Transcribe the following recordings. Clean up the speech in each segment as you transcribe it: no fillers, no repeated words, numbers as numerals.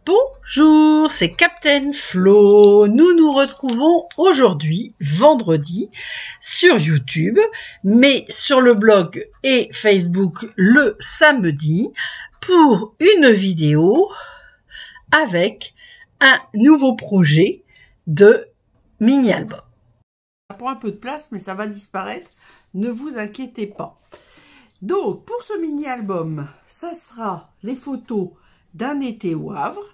Bonjour, c'est Captain Flo. Nous nous retrouvons aujourd'hui, vendredi, sur YouTube, mais sur le blog et Facebook le samedi, pour une vidéo avec un nouveau projet de mini-album. Ça prend un peu de place, mais ça va disparaître. Ne vous inquiétez pas. Donc, pour ce mini-album, ça sera les photos d'un été au Havre.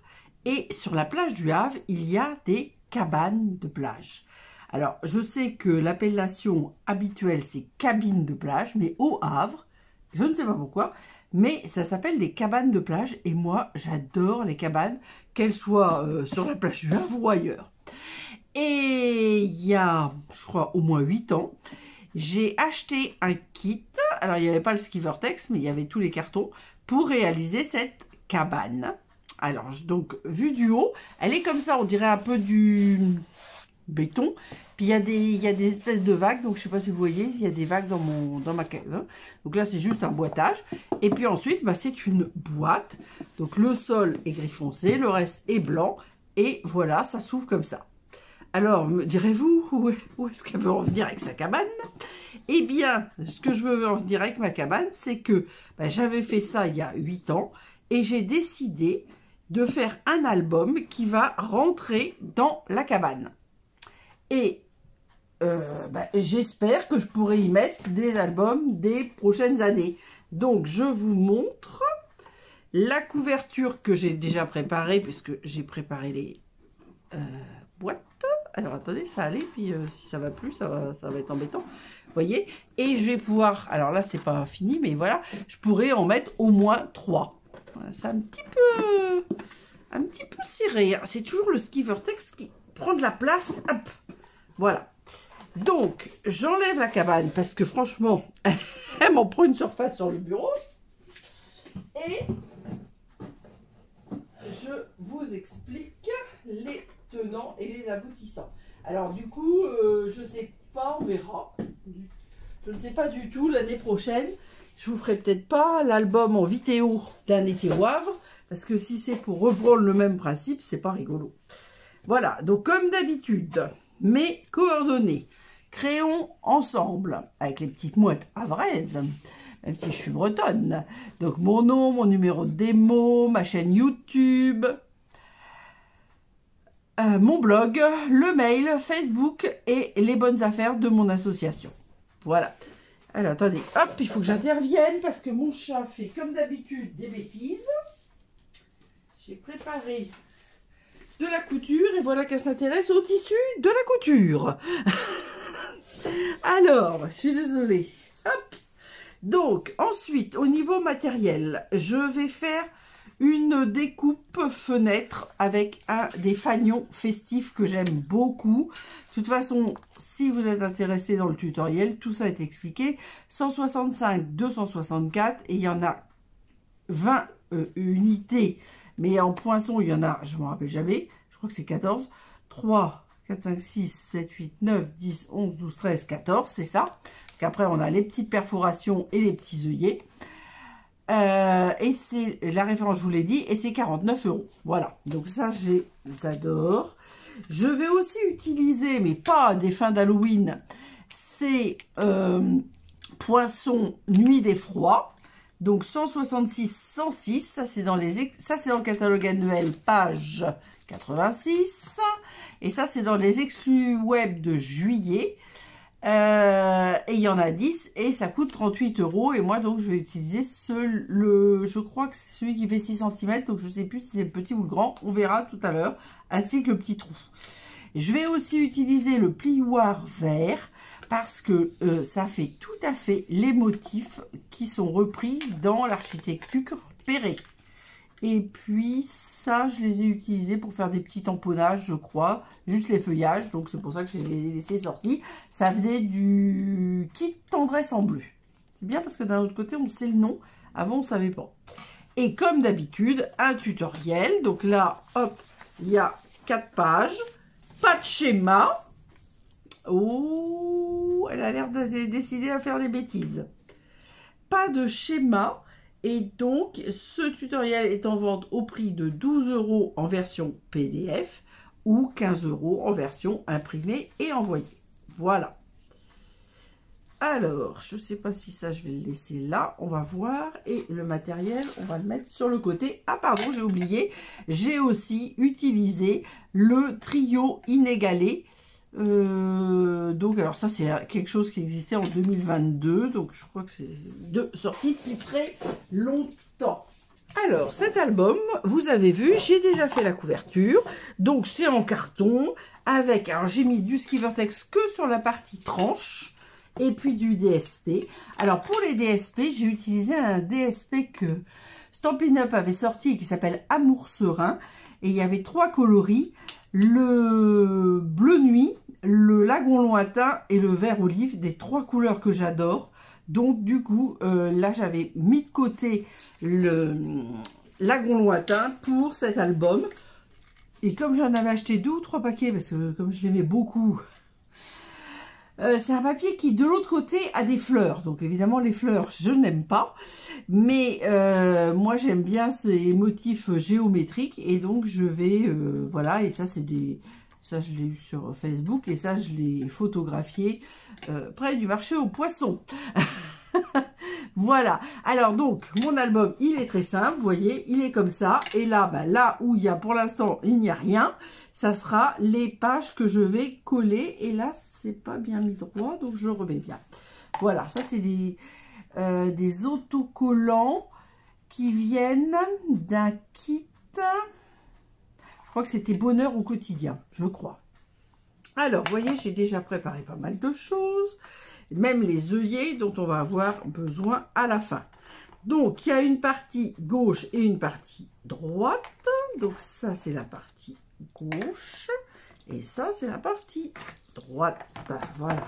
Et sur la plage du Havre, il y a des cabanes de plage. Alors, je sais que l'appellation habituelle, c'est cabine de plage, mais au Havre, je ne sais pas pourquoi, mais ça s'appelle des cabanes de plage. Et moi, j'adore les cabanes, qu'elles soient sur la plage du Havre ou ailleurs. Et il y a, je crois, au moins 8 ans, j'ai acheté un kit. Alors, il n'y avait pas le ski vortex, mais il y avait tous les cartons pour réaliser cette cabane. Alors, donc, vue du haut, elle est comme ça, on dirait un peu du béton. Puis, il y a des espèces de vagues. Donc, je ne sais pas si vous voyez, il y a des vagues dans ma cave. Donc là, c'est juste un boitage. Et puis ensuite, bah, c'est une boîte. Donc, le sol est gris foncé, le reste est blanc. Et voilà, ça s'ouvre comme ça. Alors, me direz-vous, où est-ce qu'elle veut en venir avec sa cabane? Eh bien, ce que je veux en venir avec ma cabane, c'est que bah, j'avais fait ça il y a 8 ans et j'ai décidé de faire un album qui va rentrer dans la cabane. Et bah, j'espère que je pourrai y mettre des albums des prochaines années. Donc, je vous montre la couverture que j'ai déjà préparée, puisque j'ai préparé les boîtes. Alors attendez, ça allait, puis si ça va plus, ça va être embêtant. Vous voyez? Et je vais pouvoir, alors là c'est pas fini, mais voilà, je pourrais en mettre au moins 3. Voilà, c'est un petit peu ciré. Hein. C'est toujours le ski vortex qui prend de la place. Hop, voilà. Donc, j'enlève la cabane parce que franchement, elle m'en prend une surface sur le bureau. Et je vous explique les tenants et les aboutissants. Alors du coup, je sais pas, on verra. Je ne sais pas du tout, l'année prochaine, je vous ferai peut-être pas l'album en vidéo d'un été au Havre, parce que si c'est pour reprendre le même principe, c'est pas rigolo. Voilà, donc comme d'habitude, mes coordonnées, créons ensemble, avec les petites mouettes havraises, même si je suis bretonne. Donc mon nom, mon numéro de démo, ma chaîne YouTube, mon blog, le mail, Facebook et les bonnes affaires de mon association. Voilà. Alors, attendez, hop, il faut que j'intervienne parce que mon chat fait comme d'habitude des bêtises. J'ai préparé de la couture et voilà qu'elle s'intéresse au tissu de la couture. Alors, je suis désolée. Hop. Donc, ensuite, au niveau matériel, je vais faire une découpe fenêtre avec des fanions festifs que j'aime beaucoup. De toute façon, si vous êtes intéressé dans le tutoriel, tout ça est expliqué. 165, 264 et il y en a 20 unités. Mais en poinçon, il y en a, je ne me rappelle jamais, je crois que c'est 14. 3, 4, 5, 6, 7, 8, 9, 10, 11, 12, 13, 14, c'est ça. Qu'après, on a les petites perforations et les petits œillets. Et c'est la référence, je vous l'ai dit, et c'est 49 €. Voilà, donc ça, j'adore. Je vais aussi utiliser, mais pas des fins d'Halloween, c'est Poisson Nuit des Froids. Donc 166, 106, ça c'est dans le catalogue annuel, page 86. Et ça, c'est dans les exclus web de juillet. Et il y en a 10 et ça coûte 38 € et moi donc je vais utiliser je crois que c'est celui qui fait 6 cm, donc je ne sais plus si c'est le petit ou le grand, on verra tout à l'heure, ainsi que le petit trou. Je vais aussi utiliser le plioir vert parce que ça fait tout à fait les motifs qui sont repris dans l'architecture Perret. Et puis ça, je les ai utilisés pour faire des petits tamponnages, je crois. Juste les feuillages, donc c'est pour ça que je les ai laissés sortis. Ça venait du kit tendresse en bleu. C'est bien parce que d'un autre côté, on sait le nom. Avant, on ne savait pas. Et comme d'habitude, un tutoriel. Donc là, hop, il y a 4 pages. Pas de schéma. Oh, elle a l'air de décider à faire des bêtises. Pas de schéma. Et donc, ce tutoriel est en vente au prix de 12 € en version PDF ou 15 € en version imprimée et envoyée. Voilà. Alors, je ne sais pas si ça, je vais le laisser là. On va voir. Et le matériel, on va le mettre sur le côté. Ah, pardon, j'ai oublié. J'ai aussi utilisé le trio inégalé. Donc, alors ça, c'est quelque chose qui existait en 2022. Donc, je crois que c'est sorti depuis très longtemps. Alors, cet album, vous avez vu, j'ai déjà fait la couverture. Donc, c'est en carton avec... Alors, j'ai mis du ski vertex que sur la partie tranche. Et puis du DSP. Alors pour les DSP, j'ai utilisé un DSP que Stampin' Up avait sorti qui s'appelle Amour Serein. Et il y avait 3 coloris, le bleu nuit, le lagon lointain et le vert olive, des 3 couleurs que j'adore. Donc du coup, là j'avais mis de côté le lagon lointain pour cet album. Et comme j'en avais acheté 2 ou 3 paquets, parce que comme je l'aimais beaucoup... c'est un papier qui, de l'autre côté, a des fleurs. Donc, évidemment, les fleurs, je n'aime pas. Mais moi, j'aime bien ces motifs géométriques. Et donc, je vais... voilà, et ça, c'est des... Ça, je l'ai eu sur Facebook. Et ça, je l'ai photographié près du marché aux poissons. Voilà. Alors, donc, mon album, il est très simple. Vous voyez, il est comme ça. Et là, bah, là où il y a, pour l'instant, il n'y a rien, ça sera les pages que je vais coller. Et là, c'est pas bien mis droit, donc je remets bien. Voilà, ça, c'est des autocollants qui viennent d'un kit. Je crois que c'était Bonheur au quotidien, je crois. Alors, vous voyez, j'ai déjà préparé pas mal de choses. Même les œillets dont on va avoir besoin à la fin. Donc, il y a une partie gauche et une partie droite. Donc, ça, c'est la partie gauche. Et ça, c'est la partie droite. Voilà.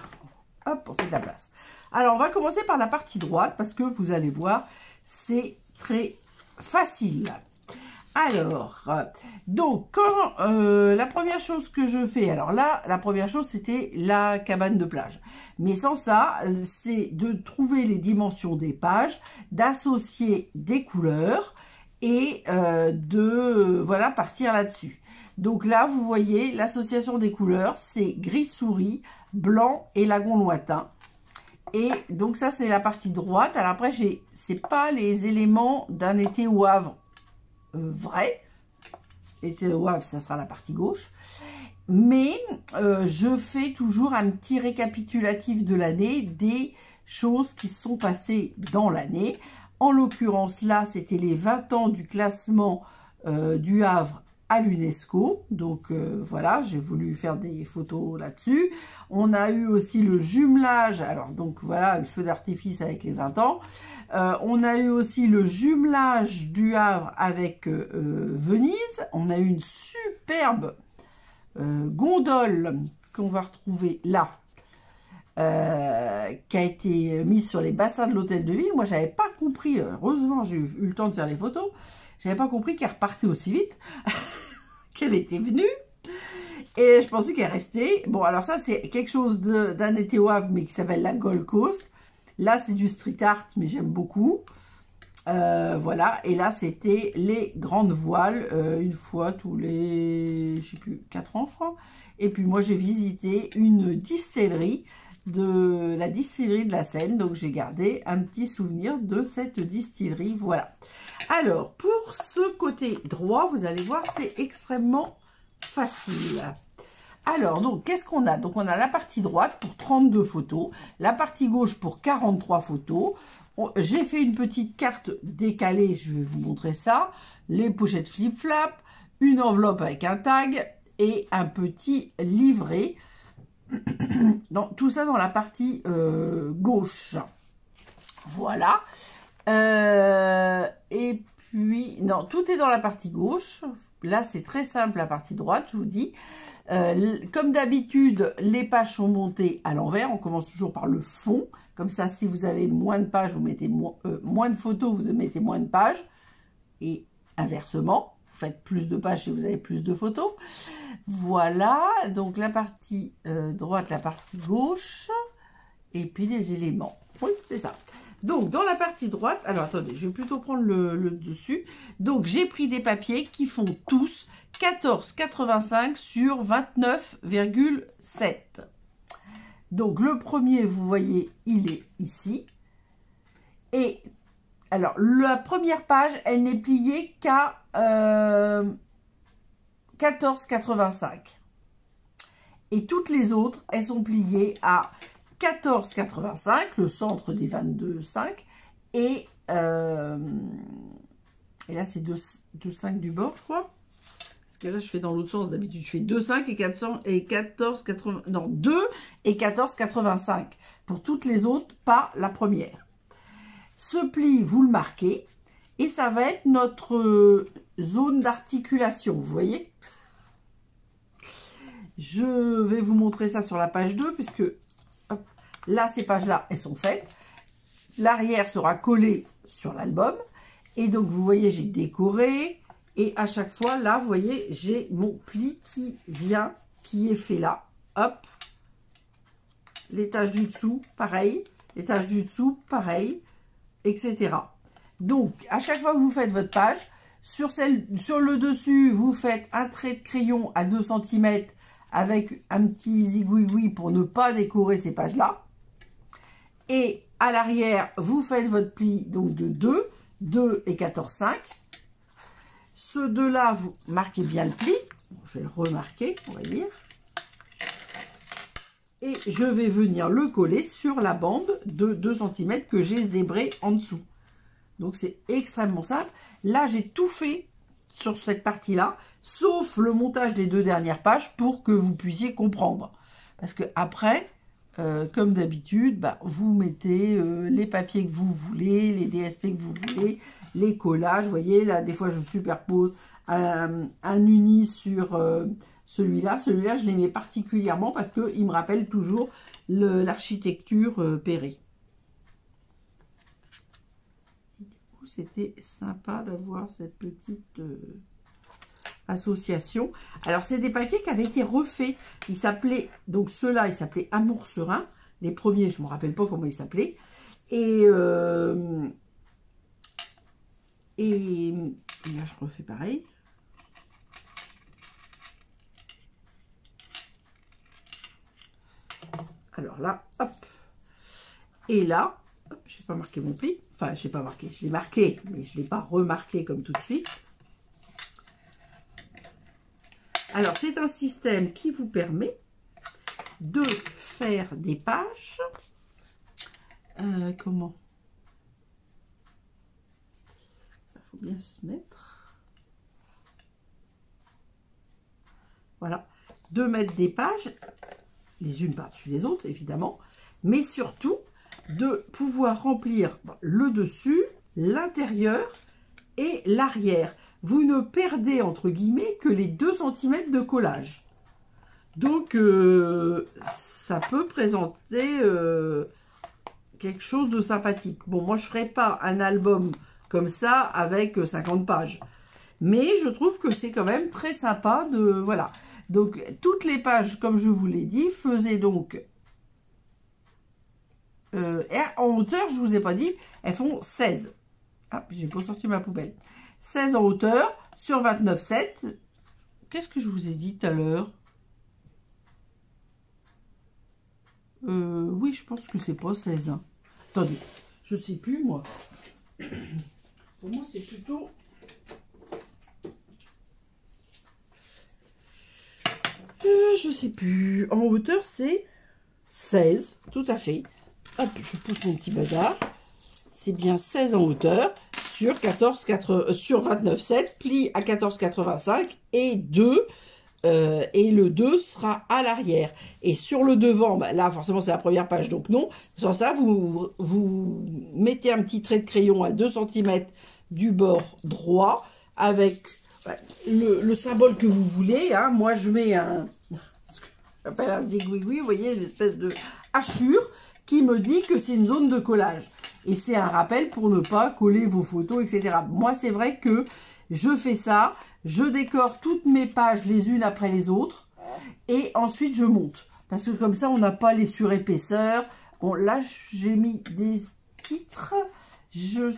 Hop, on fait de la place. Alors, on va commencer par la partie droite parce que vous allez voir, c'est très facile. Alors, donc, quand la première chose que je fais, alors là, la première chose, c'était la cabane de plage. Mais sans ça, c'est de trouver les dimensions des pages, d'associer des couleurs et voilà, partir là-dessus. Donc là, vous voyez, l'association des couleurs, c'est gris souris, blanc et lagon lointain. Et donc ça, c'est la partie droite. Alors après, c'est pas les éléments d'un été au Havre. Vrai, été au Havre, ça sera la partie gauche, mais je fais toujours un petit récapitulatif de l'année, des choses qui sont passées dans l'année. En l'occurrence, là, c'était les 20 ans du classement du Havre à l'UNESCO. Donc voilà, j'ai voulu faire des photos là-dessus. On a eu aussi le jumelage, alors donc voilà, le feu d'artifice avec les 20 ans. On a eu aussi le jumelage du Havre avec Venise. On a eu une superbe gondole qu'on va retrouver là, qui a été mise sur les bassins de l'hôtel de ville. Moi, j'avais pas compris, heureusement, j'ai eu le temps de faire les photos. J'avais pas compris qu'elle repartait aussi vite, qu'elle était venue. Et je pensais qu'elle restait. Bon, alors ça, c'est quelque chose d'un été au Havre, mais qui s'appelle la Gold Coast. Là, c'est du street art, mais j'aime beaucoup. Voilà. Et là, c'était les grandes voiles, une fois tous les, je sais plus, 4 ans, je crois. Et puis, moi, j'ai visité une distillerie, la distillerie de la Seine. Donc, j'ai gardé un petit souvenir de cette distillerie. Voilà. Alors, pour ce côté droit, vous allez voir, c'est extrêmement facile. Alors, donc, qu'est-ce qu'on a? Donc, on a la partie droite pour 32 photos, la partie gauche pour 43 photos. J'ai fait une petite carte décalée, je vais vous montrer ça. Les pochettes flip-flap, une enveloppe avec un tag et un petit livret. Tout ça dans la partie gauche. Voilà. Et puis, non, tout est dans la partie gauche. Là, c'est très simple, la partie droite, je vous dis. Comme d'habitude, les pages sont montées à l'envers. On commence toujours par le fond. Comme ça, si vous avez moins de pages, vous mettez moins de photos, vous mettez moins de pages. Et inversement, vous faites plus de pages si vous avez plus de photos. Voilà, donc la partie droite, la partie gauche. Et puis les éléments. Oui, c'est ça. Donc, dans la partie droite, alors attendez, je vais plutôt prendre le dessus. Donc, j'ai pris des papiers qui font tous 14,85 sur 29,7. Donc, le premier, vous voyez, il est ici. Et, alors, la première page, elle n'est pliée qu'à 14,85. Et toutes les autres, elles sont pliées à 14,85, le centre des 22,5. Et là, c'est 2,5 du bord, je crois. Parce que là, je fais dans l'autre sens. D'habitude, je fais 2,5 et 400 et 14,80. Non, 2 et 14,85. Pour toutes les autres, pas la première. Ce pli, vous le marquez. Et ça va être notre zone d'articulation, vous voyez. Je vais vous montrer ça sur la page 2, puisque hop, là, ces pages-là, elles sont faites. L'arrière sera collé sur l'album. Et donc, vous voyez, j'ai décoré. Et à chaque fois, là, vous voyez, j'ai mon pli qui vient, qui est fait là. Hop. Les taches du dessous, pareil. Les taches du dessous, pareil. Etc. Donc, à chaque fois que vous faites votre page, sur le dessus, vous faites un trait de crayon à 2 cm avec un petit zigouigoui pour ne pas décorer ces pages-là. Et à l'arrière, vous faites votre pli donc de 2 et 14,5. Ce 2-là, vous marquez bien le pli. Je vais le remarquer, on va dire. Et je vais venir le coller sur la bande de 2 cm que j'ai zébré en dessous. Donc, c'est extrêmement simple. Là, j'ai tout fait sur cette partie-là, sauf le montage des 2 dernières pages pour que vous puissiez comprendre. Parce que après, comme d'habitude, bah, vous mettez les papiers que vous voulez, les DSP que vous voulez, les collages. Vous voyez, là, des fois, je superpose un uni sur celui-là. Celui-là, je l'aimais particulièrement parce qu'il me rappelle toujours l'architecture Perret. C'était sympa d'avoir cette petite association. Alors, c'est des papiers qui avaient été refaits. Ils s'appelaient, donc ceux-là, ils s'appelaient Amour Serein. Les premiers, je ne me rappelle pas comment ils s'appelaient. Et là, je refais pareil. Alors là, hop. Et là, je n'ai pas marqué mon pli. Enfin, je n'ai pas marqué. Je l'ai marqué, mais je ne l'ai pas remarqué comme tout de suite. Alors, c'est un système qui vous permet de faire des pages. Comment? Il faut bien se mettre. Voilà. De mettre des pages, les unes par-dessus les autres, évidemment. Mais surtout, de pouvoir remplir le dessus, l'intérieur et l'arrière. Vous ne perdez, entre guillemets, que les 2 cm de collage. Donc, ça peut présenter quelque chose de sympathique. Bon, moi, je ne ferai pas un album comme ça avec 50 pages. Mais je trouve que c'est quand même très sympa de... Voilà. Donc, toutes les pages, comme je vous l'ai dit, faisaient donc... en hauteur, je ne vous ai pas dit, elles font 16. Ah, j'ai pas sorti ma poubelle. 16 en hauteur sur 29,7. Qu'est-ce que je vous ai dit tout à l'heure? Oui, je pense que c'est pas 16. Hein. Attendez, je sais plus, moi. Pour moi, c'est plutôt... je sais plus. En hauteur, c'est 16, tout à fait. Hop, je pousse mon petit bazar. C'est bien 16 en hauteur sur 29,7, pli à 14,85 et 2. Et le 2 sera à l'arrière. Et sur le devant, bah là, forcément, c'est la première page, donc non. Sans ça, vous mettez un petit trait de crayon à 2 cm du bord droit avec le symbole que vous voulez. Hein. Moi, je mets ce que j'appelle un zigouigoui, vous voyez, une espèce de hachure qui me dit que c'est une zone de collage. Et c'est un rappel pour ne pas coller vos photos, etc. Moi, c'est vrai que je fais ça. Je décore toutes mes pages les unes après les autres. Et ensuite, je monte. Parce que comme ça, on n'a pas les surépaisseurs. Bon, là, j'ai mis des titre, je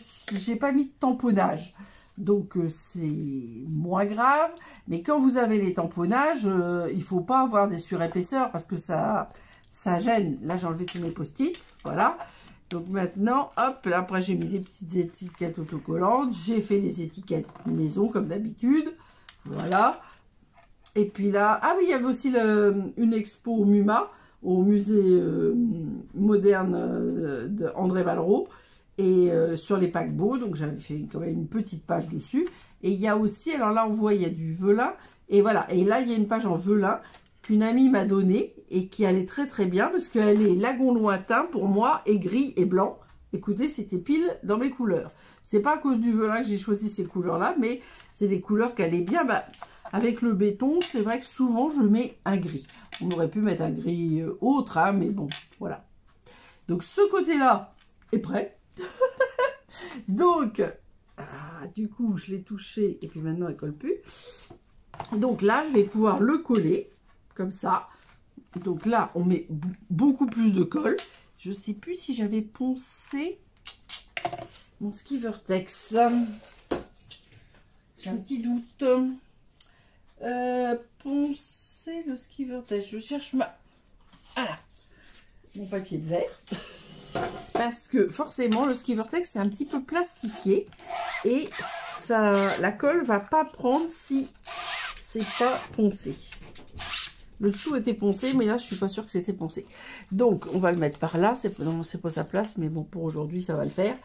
n'ai pas mis de tamponnage. Donc, c'est moins grave. Mais quand vous avez les tamponnages, il ne faut pas avoir des surépaisseurs parce que ça gêne. Là, j'ai enlevé tous mes post-it. Voilà. Donc, maintenant, hop, là, après, j'ai mis des petites étiquettes autocollantes. J'ai fait des étiquettes maison, comme d'habitude. Voilà. Et puis là, ah oui, il y avait aussi une expo au MUMA, au musée moderne d'André Malraux. Et sur les paquebots, donc j'avais fait quand même une petite page dessus. Et il y a aussi, alors là on voit il y a du velin. Et voilà, et là il y a une page en velin qu'une amie m'a donnée et qui allait très très bien parce qu'elle est lagon lointain pour moi et gris et blanc. Écoutez, c'était pile dans mes couleurs. C'est pas à cause du velin que j'ai choisi ces couleurs-là, mais c'est des couleurs qui allaient bien. Bah, avec le béton, c'est vrai que souvent je mets un gris. On aurait pu mettre un gris autre, hein, mais bon, voilà. Donc ce côté-là est prêt. Donc, du coup, je l'ai touché et puis maintenant, elle colle plus. Donc là, je vais pouvoir le coller comme ça. Donc là, on met beaucoup plus de colle. Je ne sais plus si j'avais poncé mon Skivertex. J'ai un petit doute. Poncer le Skivertex. Je cherche voilà, mon papier de verre. Parce que forcément, le Skivertex, c'est un petit peu plastifié. Et ça, la colle va pas prendre si c'est pas poncé. Le dessous était poncé, mais là, je suis pas sûre que c'était poncé. Donc, on va le mettre par là. C'est pas sa place, mais bon, pour aujourd'hui, ça va le faire.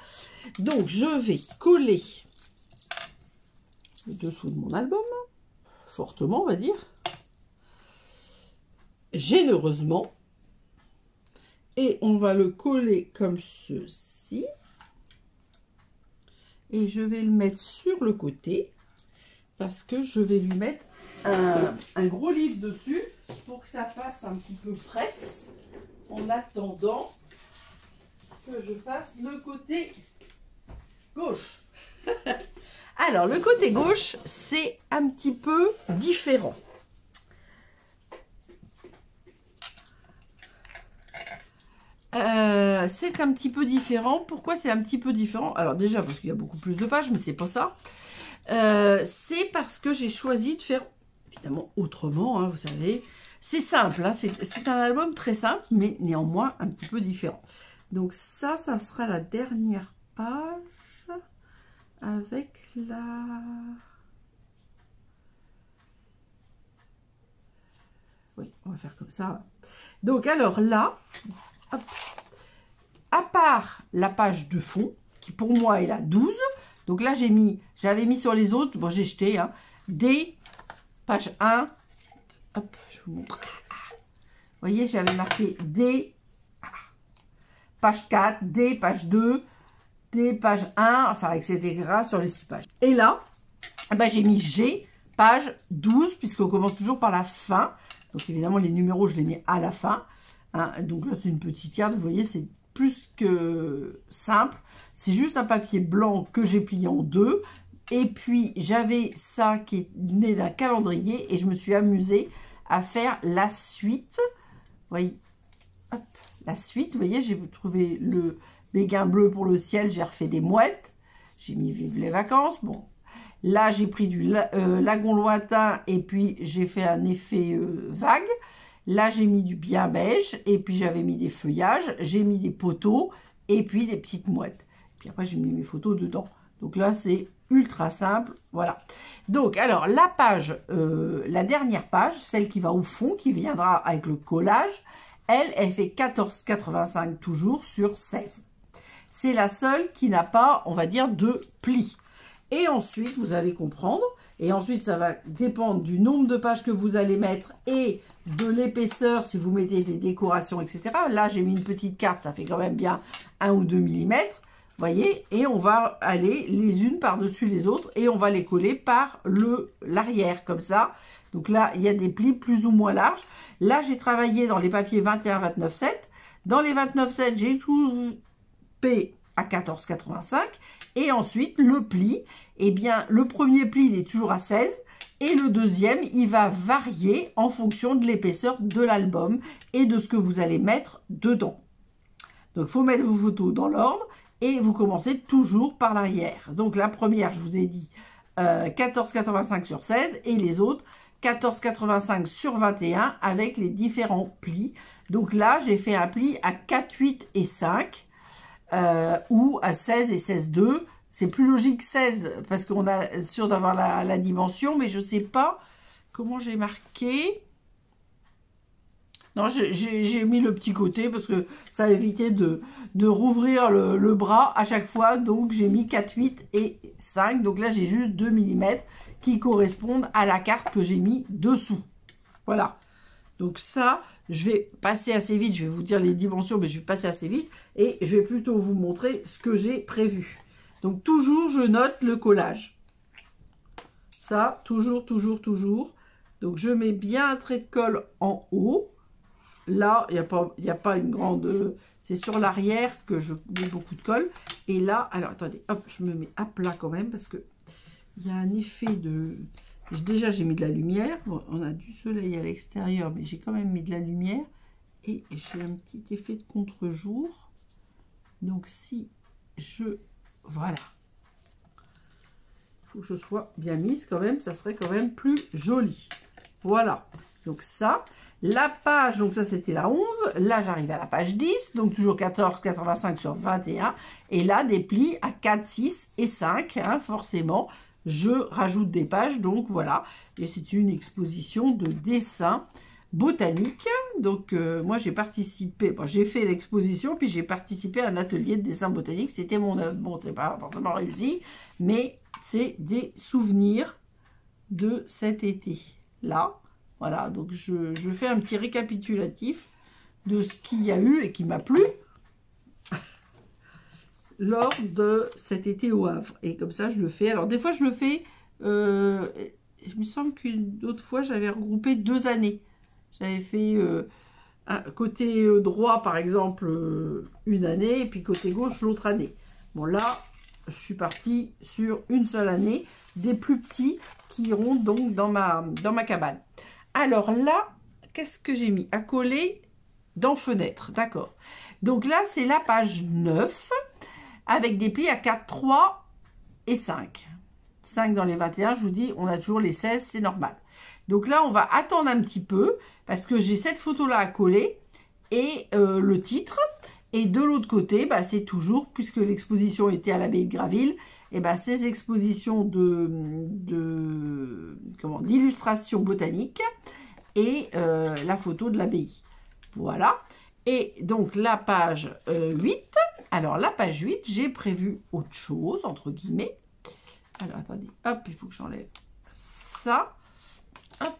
Donc, je vais coller le dessous de mon album. Fortement, on va dire. Généreusement. Et on va le coller comme ceci. Et je vais le mettre sur le côté. Parce que je vais lui mettre un gros livre dessus. Pour que ça fasse un petit peu presse. En attendant que je fasse le côté gauche. Alors, le côté gauche, c'est un petit peu différent. C'est un petit peu différent. Pourquoi c'est un petit peu différent? Alors déjà parce qu'il y a beaucoup plus de pages, mais c'est pas ça. C'est parce que j'ai choisi de faire évidemment autrement, hein, vous savez. C'est simple, hein, c'est un album très simple, mais néanmoins un petit peu différent. Donc ça sera la dernière page avec la... Oui, on va faire comme ça. Donc alors là... Hop. À part la page de fond, qui pour moi est la 12, donc là j'avais mis sur les autres, bon j'ai jeté, hein, D, page 1, hop, je vous montre, vous voyez j'avais marqué D, page 4, D, page 2, D, page 1, enfin etc. sur les 6 pages. Et là, ben, j'ai mis G, page 12, puisqu'on commence toujours par la fin, donc évidemment les numéros je les mets à la fin. Hein, donc là c'est une petite carte, vous voyez c'est plus que simple, c'est juste un papier blanc que j'ai plié en deux et puis j'avais ça qui est né d'un calendrier et je me suis amusée à faire la suite, vous voyez, hop, la suite, vous voyez j'ai trouvé le béguin bleu pour le ciel, j'ai refait des mouettes, j'ai mis vive les vacances, bon là j'ai pris du lagon lointain et puis j'ai fait un effet vague. Là, j'ai mis du bien beige et puis j'avais mis des feuillages, j'ai mis des poteaux et puis des petites mouettes. Puis après, j'ai mis mes photos dedans. Donc là, c'est ultra simple. Voilà. Donc, alors, la page, la dernière page, celle qui va au fond, qui viendra avec le collage, elle fait 14,85 toujours sur 16. C'est la seule qui n'a pas, on va dire, de plis. Et ensuite, vous allez comprendre. Et ensuite, ça va dépendre du nombre de pages que vous allez mettre et de l'épaisseur si vous mettez des décorations, etc. Là, j'ai mis une petite carte, ça fait quand même bien 1 ou 2 mm. Voyez, et on va aller les unes par-dessus les autres et on va les coller par l'arrière, comme ça. Donc là, il y a des plis plus ou moins larges. Là, j'ai travaillé dans les papiers 21-29-7. Dans les 29-7, j'ai coupé à 14,85. Et ensuite, le pli, eh bien, le premier pli, il est toujours à 16. Et le deuxième, il va varier en fonction de l'épaisseur de l'album et de ce que vous allez mettre dedans. Donc, il faut mettre vos photos dans l'ordre. Et vous commencez toujours par l'arrière. Donc la première, je vous ai dit 14,85 sur 16 et les autres 14,85 sur 21 avec les différents plis. Donc là, j'ai fait un pli à 4, 8 et 5 ou à 16 et 16,2. C'est plus logique 16 parce qu'on a sûr d'avoir la dimension, mais je sais pas comment j'ai marqué. Non, j'ai mis le petit côté parce que ça a évité de rouvrir le bras à chaque fois. Donc, j'ai mis 4, 8 et 5. Donc là, j'ai juste 2 mm qui correspondent à la carte que j'ai mis dessous. Voilà. Donc ça, je vais passer assez vite. Je vais vous dire les dimensions, mais je vais passer assez vite. Et je vais plutôt vous montrer ce que j'ai prévu. Donc, toujours, je note le collage. Ça, toujours, toujours, toujours. Donc, je mets bien un trait de colle en haut. Là, il n'y a pas une grande... C'est sur l'arrière que je mets beaucoup de colle. Et là, alors, attendez, hop, je me mets à plat quand même parce que il y a un effet de... Déjà, j'ai mis de la lumière. Bon, on a du soleil à l'extérieur, mais j'ai quand même mis de la lumière. Et j'ai un petit effet de contre-jour. Donc, si je... Voilà. Il faut que je sois bien mise quand même. Ça serait quand même plus joli. Voilà. Donc, ça... La page, donc ça c'était la 11, là j'arrive à la page 10, donc toujours 14,85 sur 21, et là des plis à 4, 6 et 5, hein, forcément, je rajoute des pages, donc voilà, et c'est une exposition de dessin botanique, donc moi j'ai participé, bon, j'ai fait l'exposition, puis j'ai participé à un atelier de dessin botanique, c'était mon œuvre, bon c'est pas forcément réussi, mais c'est des souvenirs de cet été, là. Voilà, donc je fais un petit récapitulatif de ce qu'il y a eu et qui m'a plu lors de cet été au Havre. Et comme ça, je le fais. Alors, des fois, je le fais... il me semble qu'une autre fois, j'avais regroupé 2 années. J'avais fait côté droit, par exemple, une année, et puis côté gauche, l'autre année. Bon, là, je suis partie sur une seule année, des plus petits qui iront donc dans ma cabane. Alors là, qu'est-ce que j'ai mis à coller dans fenêtre, d'accord. Donc là, c'est la page 9, avec des plis à 4, 3 et 5. 5 dans les 21, je vous dis, on a toujours les 16, c'est normal. Donc là, on va attendre un petit peu, parce que j'ai cette photo-là à coller, et le titre. Et de l'autre côté, bah, c'est toujours, puisque l'exposition était à l'abbaye de Graville, et bah, ces expositions d'illustrations botaniques et la photo de l'abbaye. Voilà. Et donc la page 8, alors la page 8, j'ai prévu autre chose, entre guillemets. Alors attendez, hop, il faut que j'enlève ça. Hop.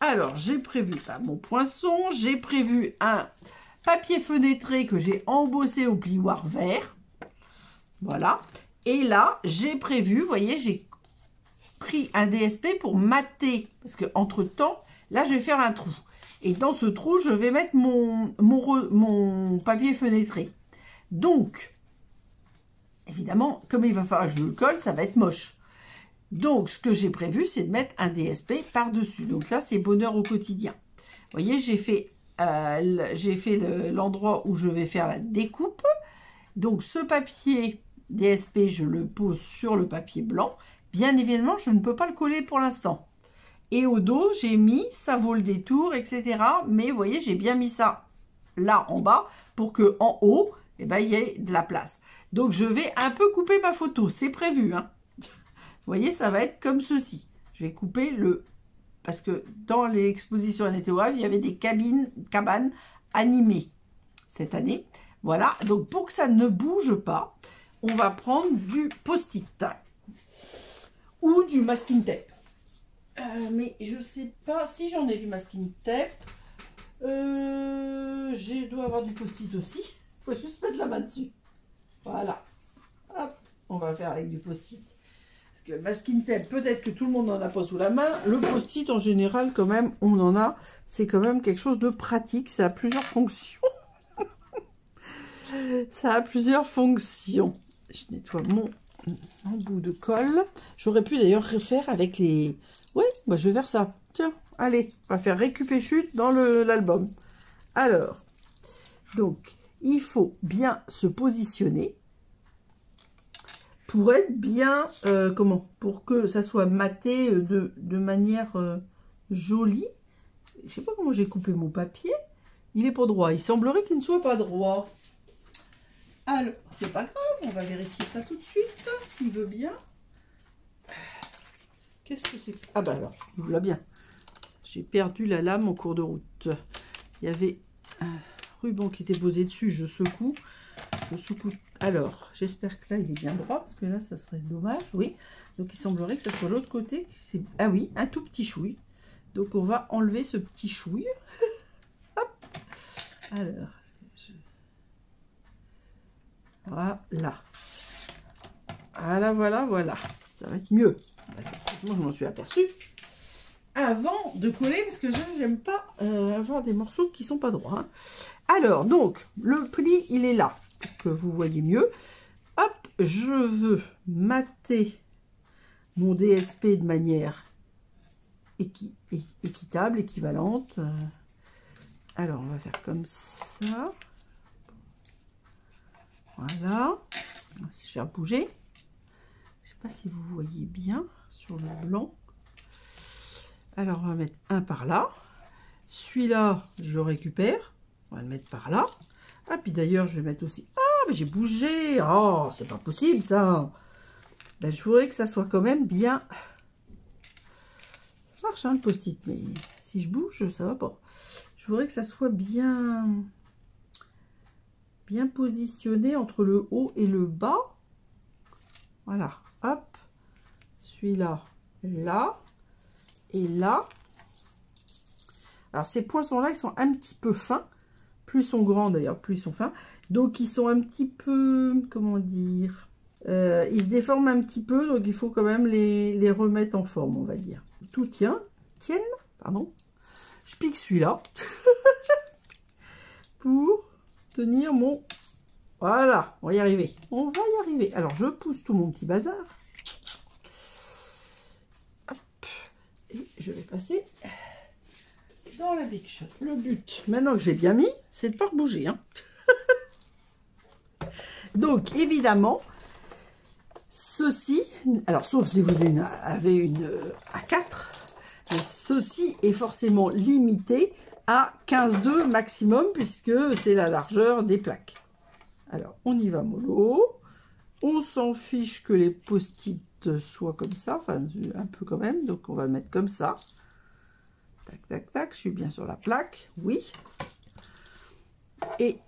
Alors j'ai prévu mon poinçon, j'ai prévu un papier fenêtré que j'ai embossé au plioir vert. Voilà. Et là, j'ai prévu, vous voyez, j'ai pris un DSP pour mater. Parce que entre temps, là, je vais faire un trou. Et dans ce trou, je vais mettre mon papier fenêtré. Donc, évidemment, comme il va falloir que je le colle, ça va être moche. Donc, ce que j'ai prévu, c'est de mettre un DSP par-dessus. Donc là, c'est bonheur au quotidien. Vous voyez, j'ai fait l'endroit où je vais faire la découpe. Donc, ce papier DSP, je le pose sur le papier blanc. Bien évidemment, je ne peux pas le coller pour l'instant. Et au dos, j'ai mis, ça vaut le détour, etc. Mais vous voyez, j'ai bien mis ça là en bas pour que en haut, eh ben, il y ait de la place. Donc, je vais un peu couper ma photo. C'est prévu, hein. Vous voyez, ça va être comme ceci. Je vais couper le... Parce que dans l'exposition à Été au Havre, il y avait des cabanes animées cette année. Voilà. Donc, pour que ça ne bouge pas, on va prendre du post-it ou du masking tape. Mais je sais pas si j'en ai du masking tape. Je dois avoir du post-it aussi. Il faut juste mettre la main dessus. Voilà. Hop, on va faire avec du post-it. Parce que le masking tape, peut-être que tout le monde n'en a pas sous la main. Le post-it, en général, quand même, on en a. C'est quand même quelque chose de pratique. Ça a plusieurs fonctions. Ça a plusieurs fonctions. Je nettoie mon bout de colle. J'aurais pu d'ailleurs refaire avec les... Oui, bah je vais faire ça. Tiens, allez, on va faire récup chute dans l'album. Alors, donc, il faut bien se positionner. pour être bien, pour que ça soit maté de manière jolie. Je sais pas comment j'ai coupé mon papier. Il est pas droit. Il semblerait qu'il ne soit pas droit. Alors, c'est pas grave, on va vérifier ça tout de suite, s'il veut bien. Qu'est-ce que c'est que ça? Ah bah alors, il l'a bien. J'ai perdu la lame en cours de route. Il y avait un ruban qui était posé dessus, je secoue. Alors, j'espère que là, il est bien droit, parce que là, ça serait dommage, oui. Donc, il semblerait que ça soit l'autre côté. Ah oui, un tout petit chouille. Donc, on va enlever ce petit chouille. Hop. Alors, voilà. Voilà. Ça va être mieux. Moi, je m'en suis aperçue avant de coller, parce que j'aime pas avoir des morceaux qui sont pas droits. Hein. Alors, donc, le pli, il est là, pour que vous voyez mieux. Hop, je veux mater mon DSP de manière équitable, équivalente. Alors, on va faire comme ça. Voilà. Si j'ai bougé. Je sais pas si vous voyez bien sur le blanc. Alors, on va mettre un par là. Celui-là, je le récupère. On va le mettre par là. Ah, puis d'ailleurs, je vais mettre aussi... Ah, mais j'ai bougé. Oh, c'est pas possible, ça. Ben, je voudrais que ça soit quand même bien... Ça marche, hein, le post-it, mais si je bouge, ça va pas. Je voudrais que ça soit bien positionné entre le haut et le bas. Voilà, hop. Celui-là, là. Et là. Alors, ces poinçons-là, ils sont un petit peu fins. Plus ils sont grands, d'ailleurs, plus ils sont fins. Donc, ils sont un petit peu... Comment dire, ils se déforment un petit peu. Donc, il faut quand même les remettre en forme, on va dire. Tout tienne, pardon. Je pique celui-là. Pour tenir mon... Voilà, on va y arriver. On va y arriver. Alors, je pousse tout mon petit bazar. Hop. Et je vais passer dans la Big Shot. Le but, maintenant que j'ai bien mis, c'est de ne pas rebouger. Hein. Donc, évidemment, ceci... Alors, sauf si vous avez une A4, mais ceci est forcément limité à 15,2 maximum, puisque c'est la largeur des plaques. Alors, on y va mollo. On s'en fiche que les post-it soient comme ça, enfin, un peu quand même. Donc, on va le mettre comme ça. Tac, tac, tac. Je suis bien sur la plaque. Oui. Et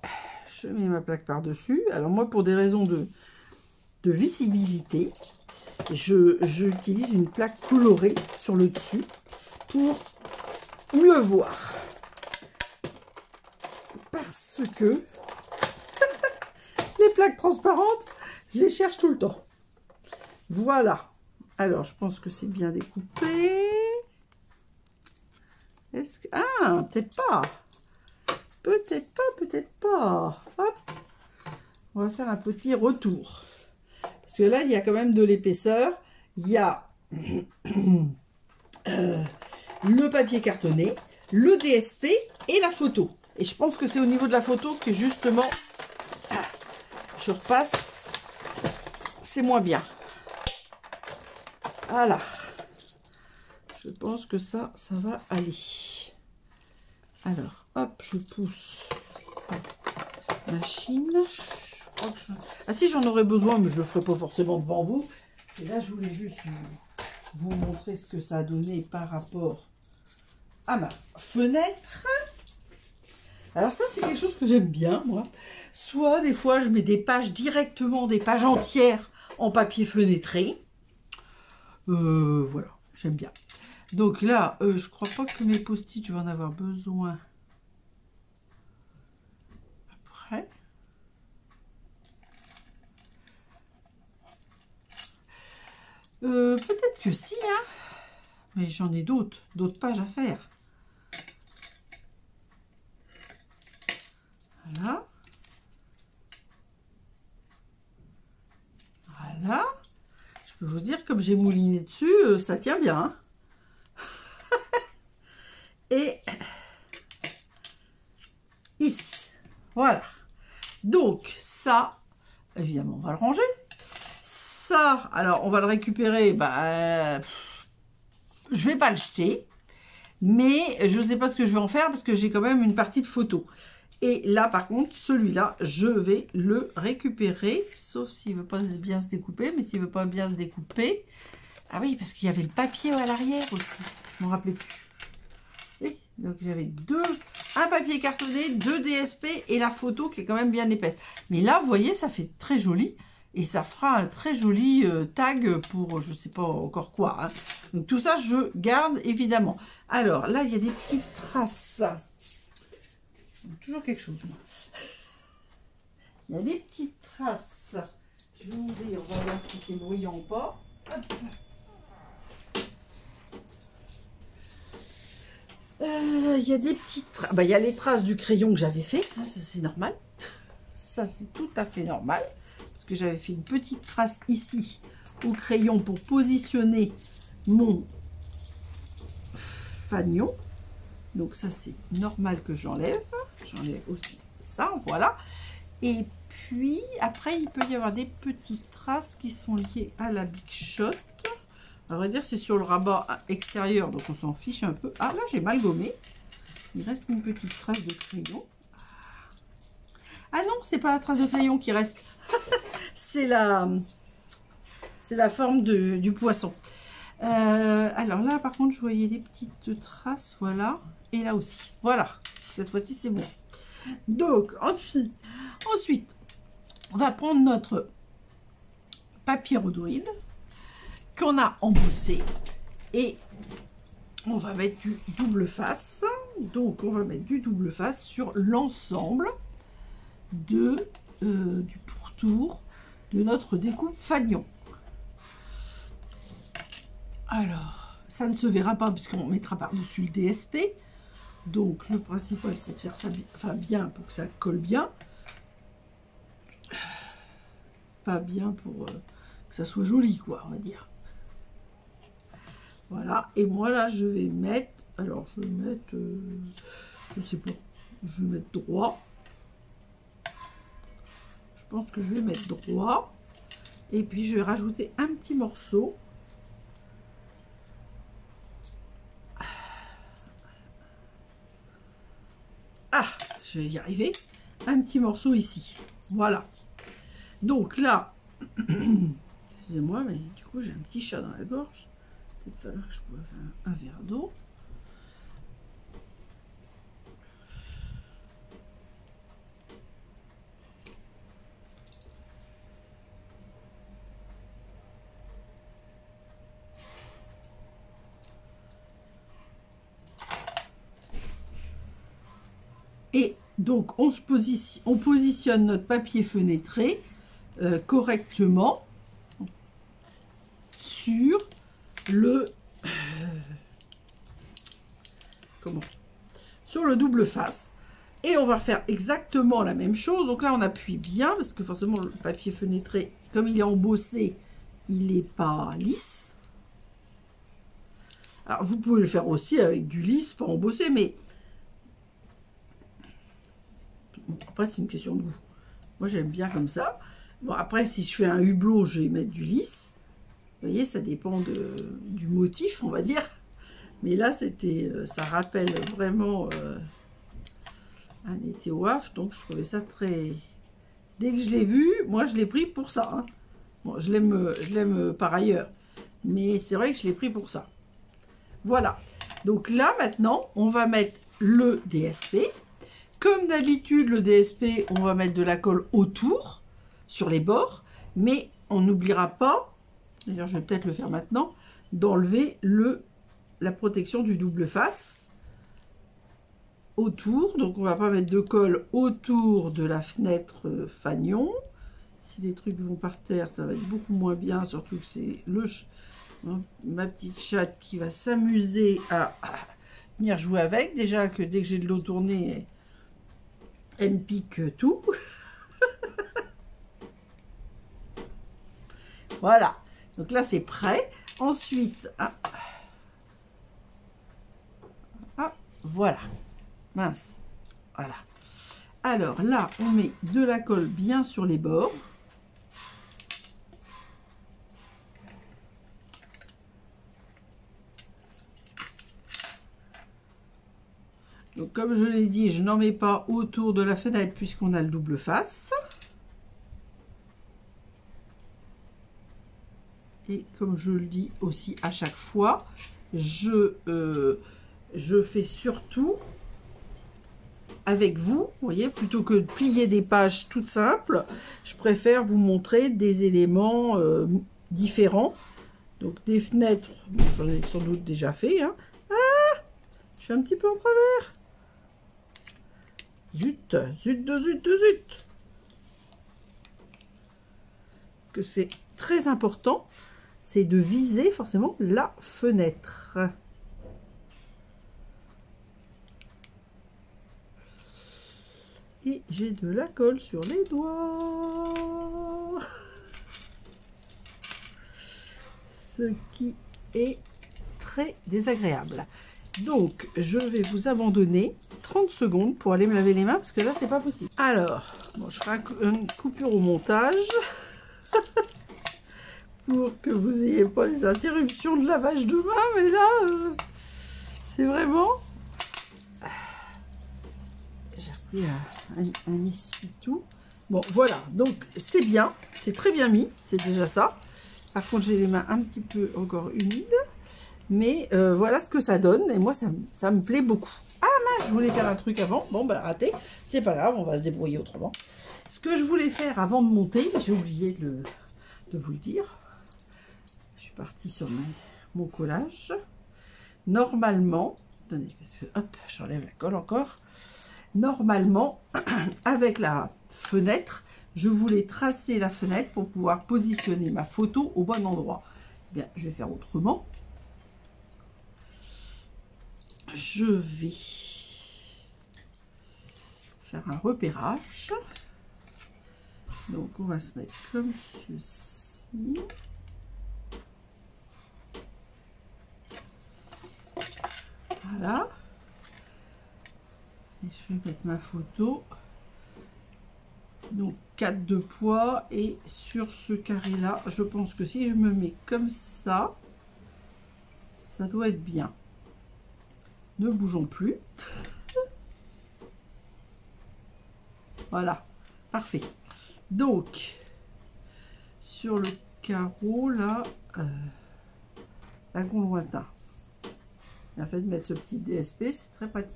je mets ma plaque par-dessus. Alors, moi, pour des raisons de visibilité, j'utilise une plaque colorée sur le dessus pour mieux voir. Parce que les plaques transparentes, je les cherche tout le temps. Voilà. Alors, je pense que c'est bien découpé. Est-ce que... Ah, peut-être pas. Peut-être pas. Hop. On va faire un petit retour. Parce que là, il y a quand même de l'épaisseur. Il y a le papier cartonné, le DSP et la photo. Et je pense que c'est au niveau de la photo que justement... Je repasse, c'est moins bien. Voilà. Je pense que ça va aller. Alors, hop, je pousse. Machine. Je crois que Ah si, j'en aurais besoin, mais je le ferai pas forcément devant vous. C'est là, je voulais juste vous montrer ce que ça a donné par rapport à ma fenêtre. Alors ça, c'est quelque chose que j'aime bien, moi. Soit, des fois, je mets des pages directement, des pages entières en papier fenêtré. Voilà, j'aime bien. Donc là, je crois pas que mes post-it, je vais en avoir besoin après. Peut-être que si, hein. Mais j'en ai d'autres pages à faire. Voilà. Voilà. Je peux vous dire, comme j'ai mouliné dessus, ça tient bien. Hein. Et ici. Voilà. Donc, ça, évidemment, on va le ranger. ça, alors on va le récupérer, je vais pas le jeter, mais je sais pas ce que je vais en faire parce que j'ai quand même une partie de photos. Et là, par contre, celui-là, je vais le récupérer, sauf s'il veut pas bien se découper, mais s'il veut pas bien se découper, ah oui, parce qu'il y avait le papier à l'arrière aussi, je m'en rappelais plus. Oui, donc j'avais un papier cartonné, 2 DSP et la photo qui est quand même bien épaisse. Mais là, vous voyez, ça fait très joli. Et ça fera un très joli tag pour je sais pas encore quoi. Hein. Donc tout ça, je garde évidemment. Alors là, il y a des petites traces. Toujours quelque chose. Moi. Il y a des petites traces. Je vais ouvrir, on va voir si c'est bruyant ou pas. Hop. Il y a des petites traces. Il y a les traces du crayon que j'avais fait. Hein, ça, c'est normal. Ça, c'est tout à fait normal. Parce que j'avais fait une petite trace ici au crayon pour positionner mon fanion. Donc ça, c'est normal que j'enlève. J'enlève aussi ça, voilà. Et puis, après, il peut y avoir des petites traces qui sont liées à la Big Shot. À vrai dire, c'est sur le rabat extérieur, donc on s'en fiche un peu. Ah, là, j'ai mal gommé. Il reste une petite trace de crayon. Ah non, c'est pas la trace de crayon qui reste. C'est la forme du poisson. Alors là, par contre, je voyais des petites traces, voilà. Et là aussi. Voilà. Cette fois-ci, c'est bon. Donc, ensuite, on va prendre notre papier rhodoïde qu'on a embossé et on va mettre du double face. Donc, on va mettre du double face sur l'ensemble du pourtour de notre découpe fanion. Alors, ça ne se verra pas puisqu'on mettra par-dessus le DSP. Donc, le principal, c'est de faire ça bien pour que ça colle bien. Pas bien pour que ça soit joli, quoi, on va dire. Voilà. Et moi, là, je vais mettre... Alors, je vais mettre... je sais pas. Je vais mettre droit. Je pense que je vais mettre droit. Et puis, je vais rajouter un petit morceau. Ah, je vais y arriver. Un petit morceau ici. Voilà. Donc là, excusez-moi, mais du coup, j'ai un petit chat dans la gorge. Il va falloir que je boive un verre d'eau. Et donc, on positionne notre papier fenêtré correctement sur le sur le double face. Et on va faire exactement la même chose. Donc là, on appuie bien parce que forcément, le papier fenêtré, comme il est embossé, il n'est pas lisse. Alors, vous pouvez le faire aussi avec du lisse, pas embossé, mais après, c'est une question de goût. Moi, j'aime bien comme ça. Bon, après, si je fais un hublot, je vais mettre du lisse. Vous voyez, ça dépend du motif, on va dire. Mais là, ça rappelle vraiment un été au Havre. Donc, je trouvais ça très... Dès que je l'ai vu, moi, je l'ai pris pour ça. Hein. Bon, je l'aime par ailleurs. Mais c'est vrai que je l'ai pris pour ça. Voilà. Donc là, maintenant, on va mettre le DSP. Comme d'habitude, le DSP, on va mettre de la colle autour, sur les bords, mais on n'oubliera pas, d'ailleurs je vais peut-être le faire maintenant, d'enlever la protection du double face autour. Donc on va pas mettre de colle autour de la fenêtre fanion. Si les trucs vont par terre, ça va être beaucoup moins bien, surtout que c'est ma petite chatte qui va s'amuser à venir jouer avec. Déjà que dès que j'ai de l'eau tournée, elle me pique tout. Voilà. Donc là, c'est prêt. Ensuite, voilà. Mince. Voilà. Alors là, on met de la colle bien sur les bords. Donc comme je l'ai dit, je n'en mets pas autour de la fenêtre puisqu'on a le double face. Et comme je le dis aussi à chaque fois, je fais surtout avec vous, voyez, plutôt que de plier des pages toutes simples, je préfère vous montrer des éléments différents. Donc des fenêtres, bon, j'en ai sans doute déjà fait. Hein. Ah, je suis un petit peu en travers. Zut, zut, de zut, de zut. Parce que c'est très important, c'est de viser forcément la fenêtre. Et j'ai de la colle sur les doigts. Ce qui est très désagréable. Donc, je vais vous abandonner 30 secondes pour aller me laver les mains parce que là, c'est pas possible. Alors, bon, je ferai une coupure au montage pour que vous n'ayez pas les interruptions de lavage de mains, mais là, c'est vraiment... J'ai repris un essuie-tout. Bon, voilà, donc c'est bien, c'est très bien mis, c'est déjà ça. Par contre, j'ai les mains un petit peu encore humides. Mais voilà ce que ça donne. Et moi, ça me plaît beaucoup. Ah mince, je voulais faire un truc avant. Bon, bah raté. C'est pas grave, on va se débrouiller autrement. Ce que je voulais faire avant de monter, j'ai oublié de vous le dire. Je suis partie sur mon collage. Normalement, attendez, parce que hop, j'enlève la colle encore. Normalement, avec la fenêtre, je voulais tracer la fenêtre pour pouvoir positionner ma photo au bon endroit. Eh bien, je vais faire autrement. Je vais faire un repérage. Donc, on va se mettre comme ceci. Voilà. Et je vais mettre ma photo. Donc, 4 de poids. Et sur ce carré-là, je pense que si je me mets comme ça, ça doit être bien. Ne bougeons plus. Voilà, parfait. Donc, sur le carreau, là, lagon lointain. Bien fait de mettre ce petit DSP, c'est très pratique.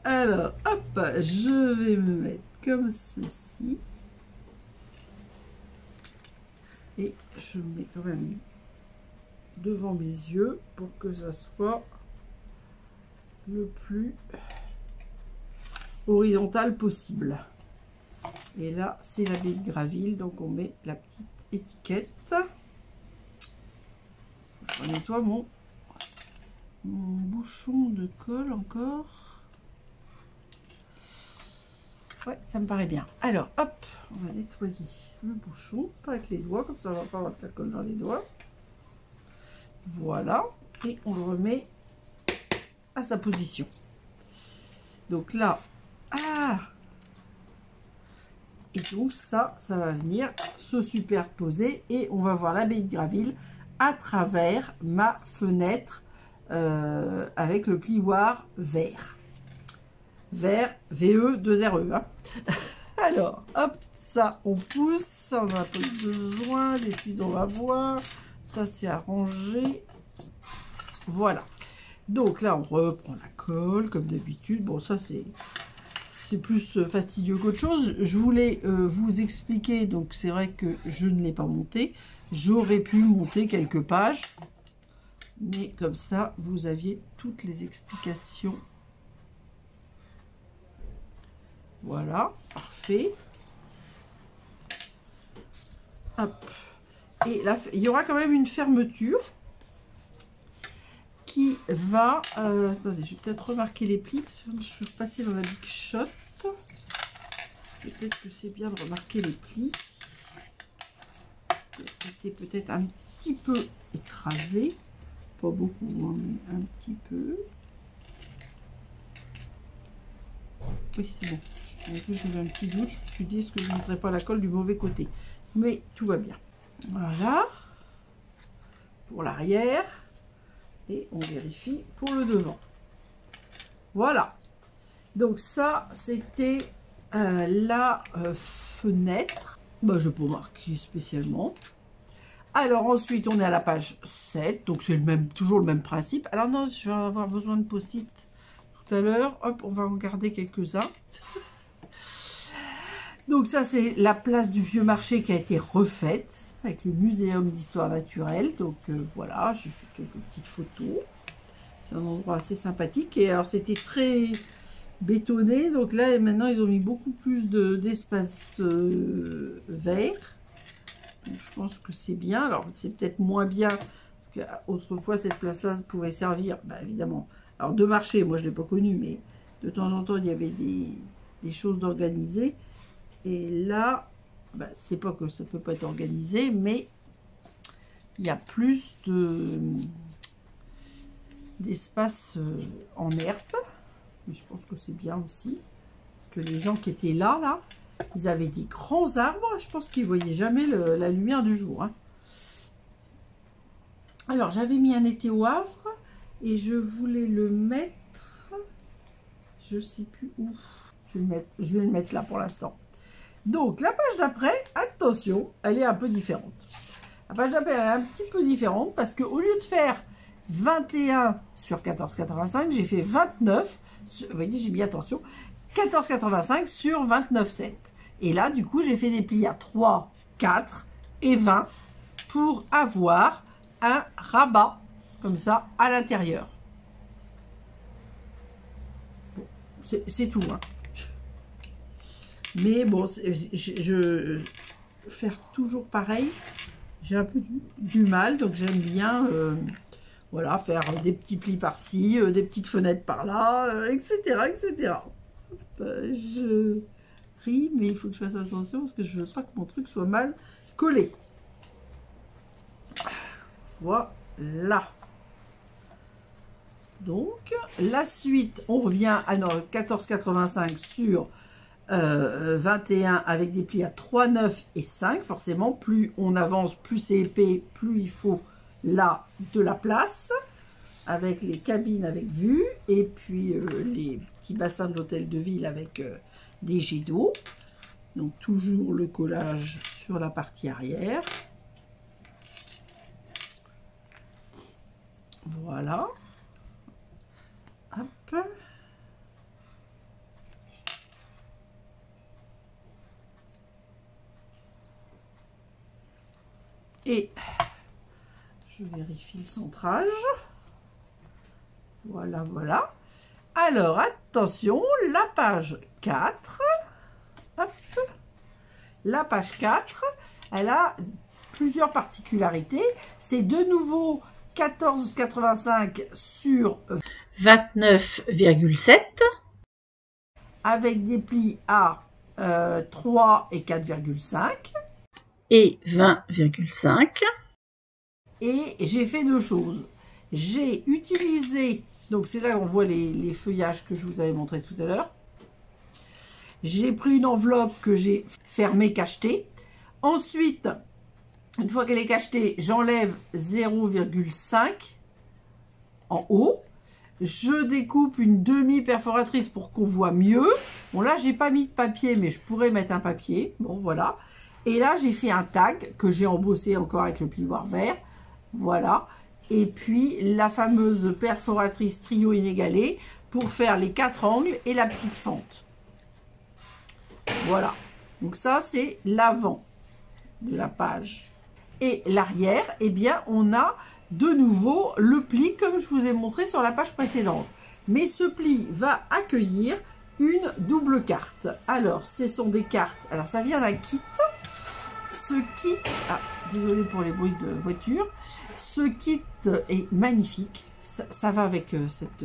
Alors, hop, je vais me mettre comme ceci. Et je mets quand même devant mes yeux pour que ça soit le plus horizontal possible. Et là, c'est la baie de Graville, donc on met la petite étiquette. Je nettoie mon bouchon de colle encore. Ouais, ça me paraît bien. Alors, hop, on va nettoyer le bouchon, pas avec les doigts, comme ça on va pas avoir de la colle dans les doigts. Voilà, et on le remet à sa position. Donc là, et donc ça va venir se superposer et on va voir l'abbaye de Graville à travers ma fenêtre avec le plioir vert. Vert, VE2RE. Hein. Alors, hop, ça on pousse, on a pas besoin, les ciseaux on va voir. Ça c'est arrangé. Voilà. Donc là, on reprend la colle comme d'habitude. Bon, ça c'est plus fastidieux qu'autre chose. Je voulais vous expliquer. Donc c'est vrai que je ne l'ai pas monté. J'aurais pu monter quelques pages. Mais comme ça, vous aviez toutes les explications. Voilà, parfait. Hop. Et là, il y aura quand même une fermeture qui va... attendez, je vais peut-être remarquer les plis, parce que je suis passée dans la Big Shot. Peut-être que c'est bien de remarquer les plis. C'était peut-être un petit peu écrasé. Pas beaucoup, hein, mais un petit peu. Oui, c'est bon. J'avais un petit doute. Je me suis dit, est-ce que je ne mettrais pas la colle du mauvais côté? Mais tout va bien. Voilà. Pour l'arrière. Et on vérifie pour le devant. Voilà. Donc ça, c'était la fenêtre. Bah, je peux marquer spécialement. Alors ensuite, on est à la page 7. Donc c'est toujours le même principe. Alors non, je vais avoir besoin de post-it tout à l'heure. Hop, on va en garder quelques-uns. Donc ça, c'est la place du Vieux Marché qui a été refaite avec le Muséum d'Histoire Naturelle. Donc voilà, j'ai fait quelques petites photos. C'est un endroit assez sympathique. Et alors, c'était très bétonné. Donc là, maintenant, ils ont mis beaucoup plus d'espace vert. Donc, je pense que c'est bien. Alors, c'est peut-être moins bien. Parce qu'autrefois, cette place-là pouvait servir, bah, évidemment. Alors, de marché, moi, je ne l'ai pas connu. Mais de temps en temps, il y avait des choses d'organiser. Et là, bah, c'est pas que ça ne peut pas être organisé. Mais il y a plus d'espace en herbe, mais je pense que c'est bien aussi, parce que les gens qui étaient là, ils avaient des grands arbres, je pense qu'ils ne voyaient jamais la lumière du jour. Hein. Alors, j'avais mis un été au Havre, et je voulais le mettre, je ne sais plus où, je vais le mettre là pour l'instant. Donc, la page d'après, attention, elle est un peu différente. La page d'après, elle est un petit peu différente, parce qu'au lieu de faire 21 sur 14,85, j'ai fait 29, vous voyez, j'ai mis attention, 14,85 sur 29,7. Et là, du coup, j'ai fait des plis à 3, 4 et 20 pour avoir un rabat, comme ça, à l'intérieur. Bon, c'est tout, hein. Mais bon, je faire toujours pareil, j'ai un peu du mal, donc j'aime bien... voilà, faire des petits plis par-ci, des petites fenêtres par-là, etc., etc. Je ris, mais il faut que je fasse attention parce que je veux pas que mon truc soit mal collé. Voilà. Donc, la suite, on revient à 14,85 sur 21 avec des plis à 3, 9 et 5. Forcément, plus on avance, plus c'est épais, plus il faut là de la place, avec les cabines avec vue, et puis les petits bassins de l'hôtel de ville avec des jets d'eau. Donc toujours le collage sur la partie arrière. Voilà. Hop. Et je vérifie le centrage. Voilà, voilà. Alors, attention, la page 4. Hop. La page 4, elle a plusieurs particularités. C'est de nouveau 14,85 sur 29,7. Avec des plis à 3 et 4,5. Et 20,5. Et j'ai fait deux choses. J'ai utilisé, donc c'est là qu'on voit les feuillages que je vous avais montré tout à l'heure. J'ai pris une enveloppe que j'ai fermée, cachetée. Ensuite, une fois qu'elle est cachetée, j'enlève 0,5 en haut. Je découpe une demi-perforatrice pour qu'on voit mieux. Bon, là, j'ai pas mis de papier, mais je pourrais mettre un papier. Bon, voilà. Et là, j'ai fait un tag que j'ai embossé encore avec le plioir vert. Voilà. Et puis, la fameuse perforatrice trio inégalé pour faire les 4 angles et la petite fente. Voilà. Donc ça, c'est l'avant de la page. Et l'arrière, eh bien, on a de nouveau le pli comme je vous ai montré sur la page précédente. Mais ce pli va accueillir une double carte. Alors, ce sont des cartes. Alors, ça vient d'un kit. Ce kit... Ah, désolé pour les bruits de voiture. Ce kit est magnifique. Ça va avec cette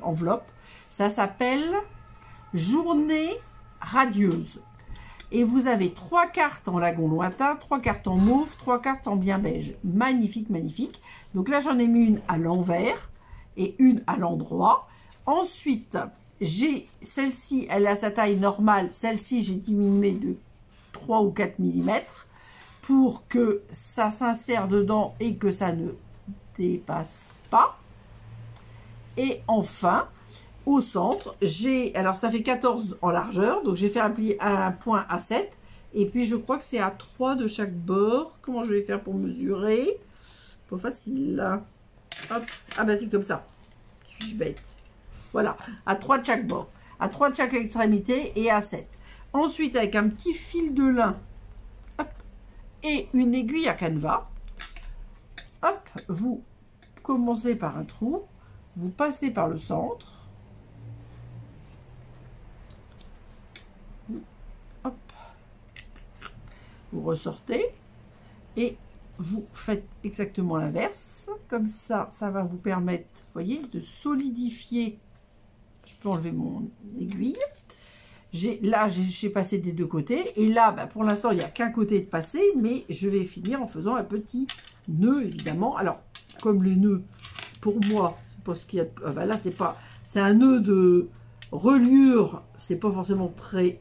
enveloppe. Ça s'appelle Journée radieuse. Et vous avez 3 cartes en lagon lointain, 3 cartes en mauve, 3 cartes en bien beige. Magnifique, magnifique. Donc là, j'en ai mis une à l'envers et une à l'endroit. Ensuite, j'ai celle-ci, elle a sa taille normale. Celle-ci, j'ai diminué de 3 ou 4 mm pour que ça s'insère dedans et que ça ne dépasse pas. Et enfin, au centre, j'ai, alors ça fait 14 en largeur, donc j'ai fait un point à 7. Et puis je crois que c'est à 3 de chaque bord. Comment je vais faire pour mesurer? Pas facile là. Hop. Ah bah c'est comme ça. Suis-je bête? Voilà, à 3 de chaque bord. À 3 de chaque extrémité et à 7. Ensuite, avec un petit fil de lin, hop, et une aiguille à canevas, hop, vous commencez par un trou, vous passez par le centre, hop, vous ressortez et vous faites exactement l'inverse. Comme ça, ça va vous permettre, vous voyez, de solidifier. Je peux enlever mon aiguille. Là, j'ai passé des deux côtés. Et là, bah, pour l'instant, il n'y a qu'un côté de passé. Mais je vais finir en faisant un petit nœud, évidemment. Alors, comme les nœuds, pour moi, c'est pas ce qu'il y a. Bah, là, c'est pas. C'est un nœud de reliure. C'est pas forcément très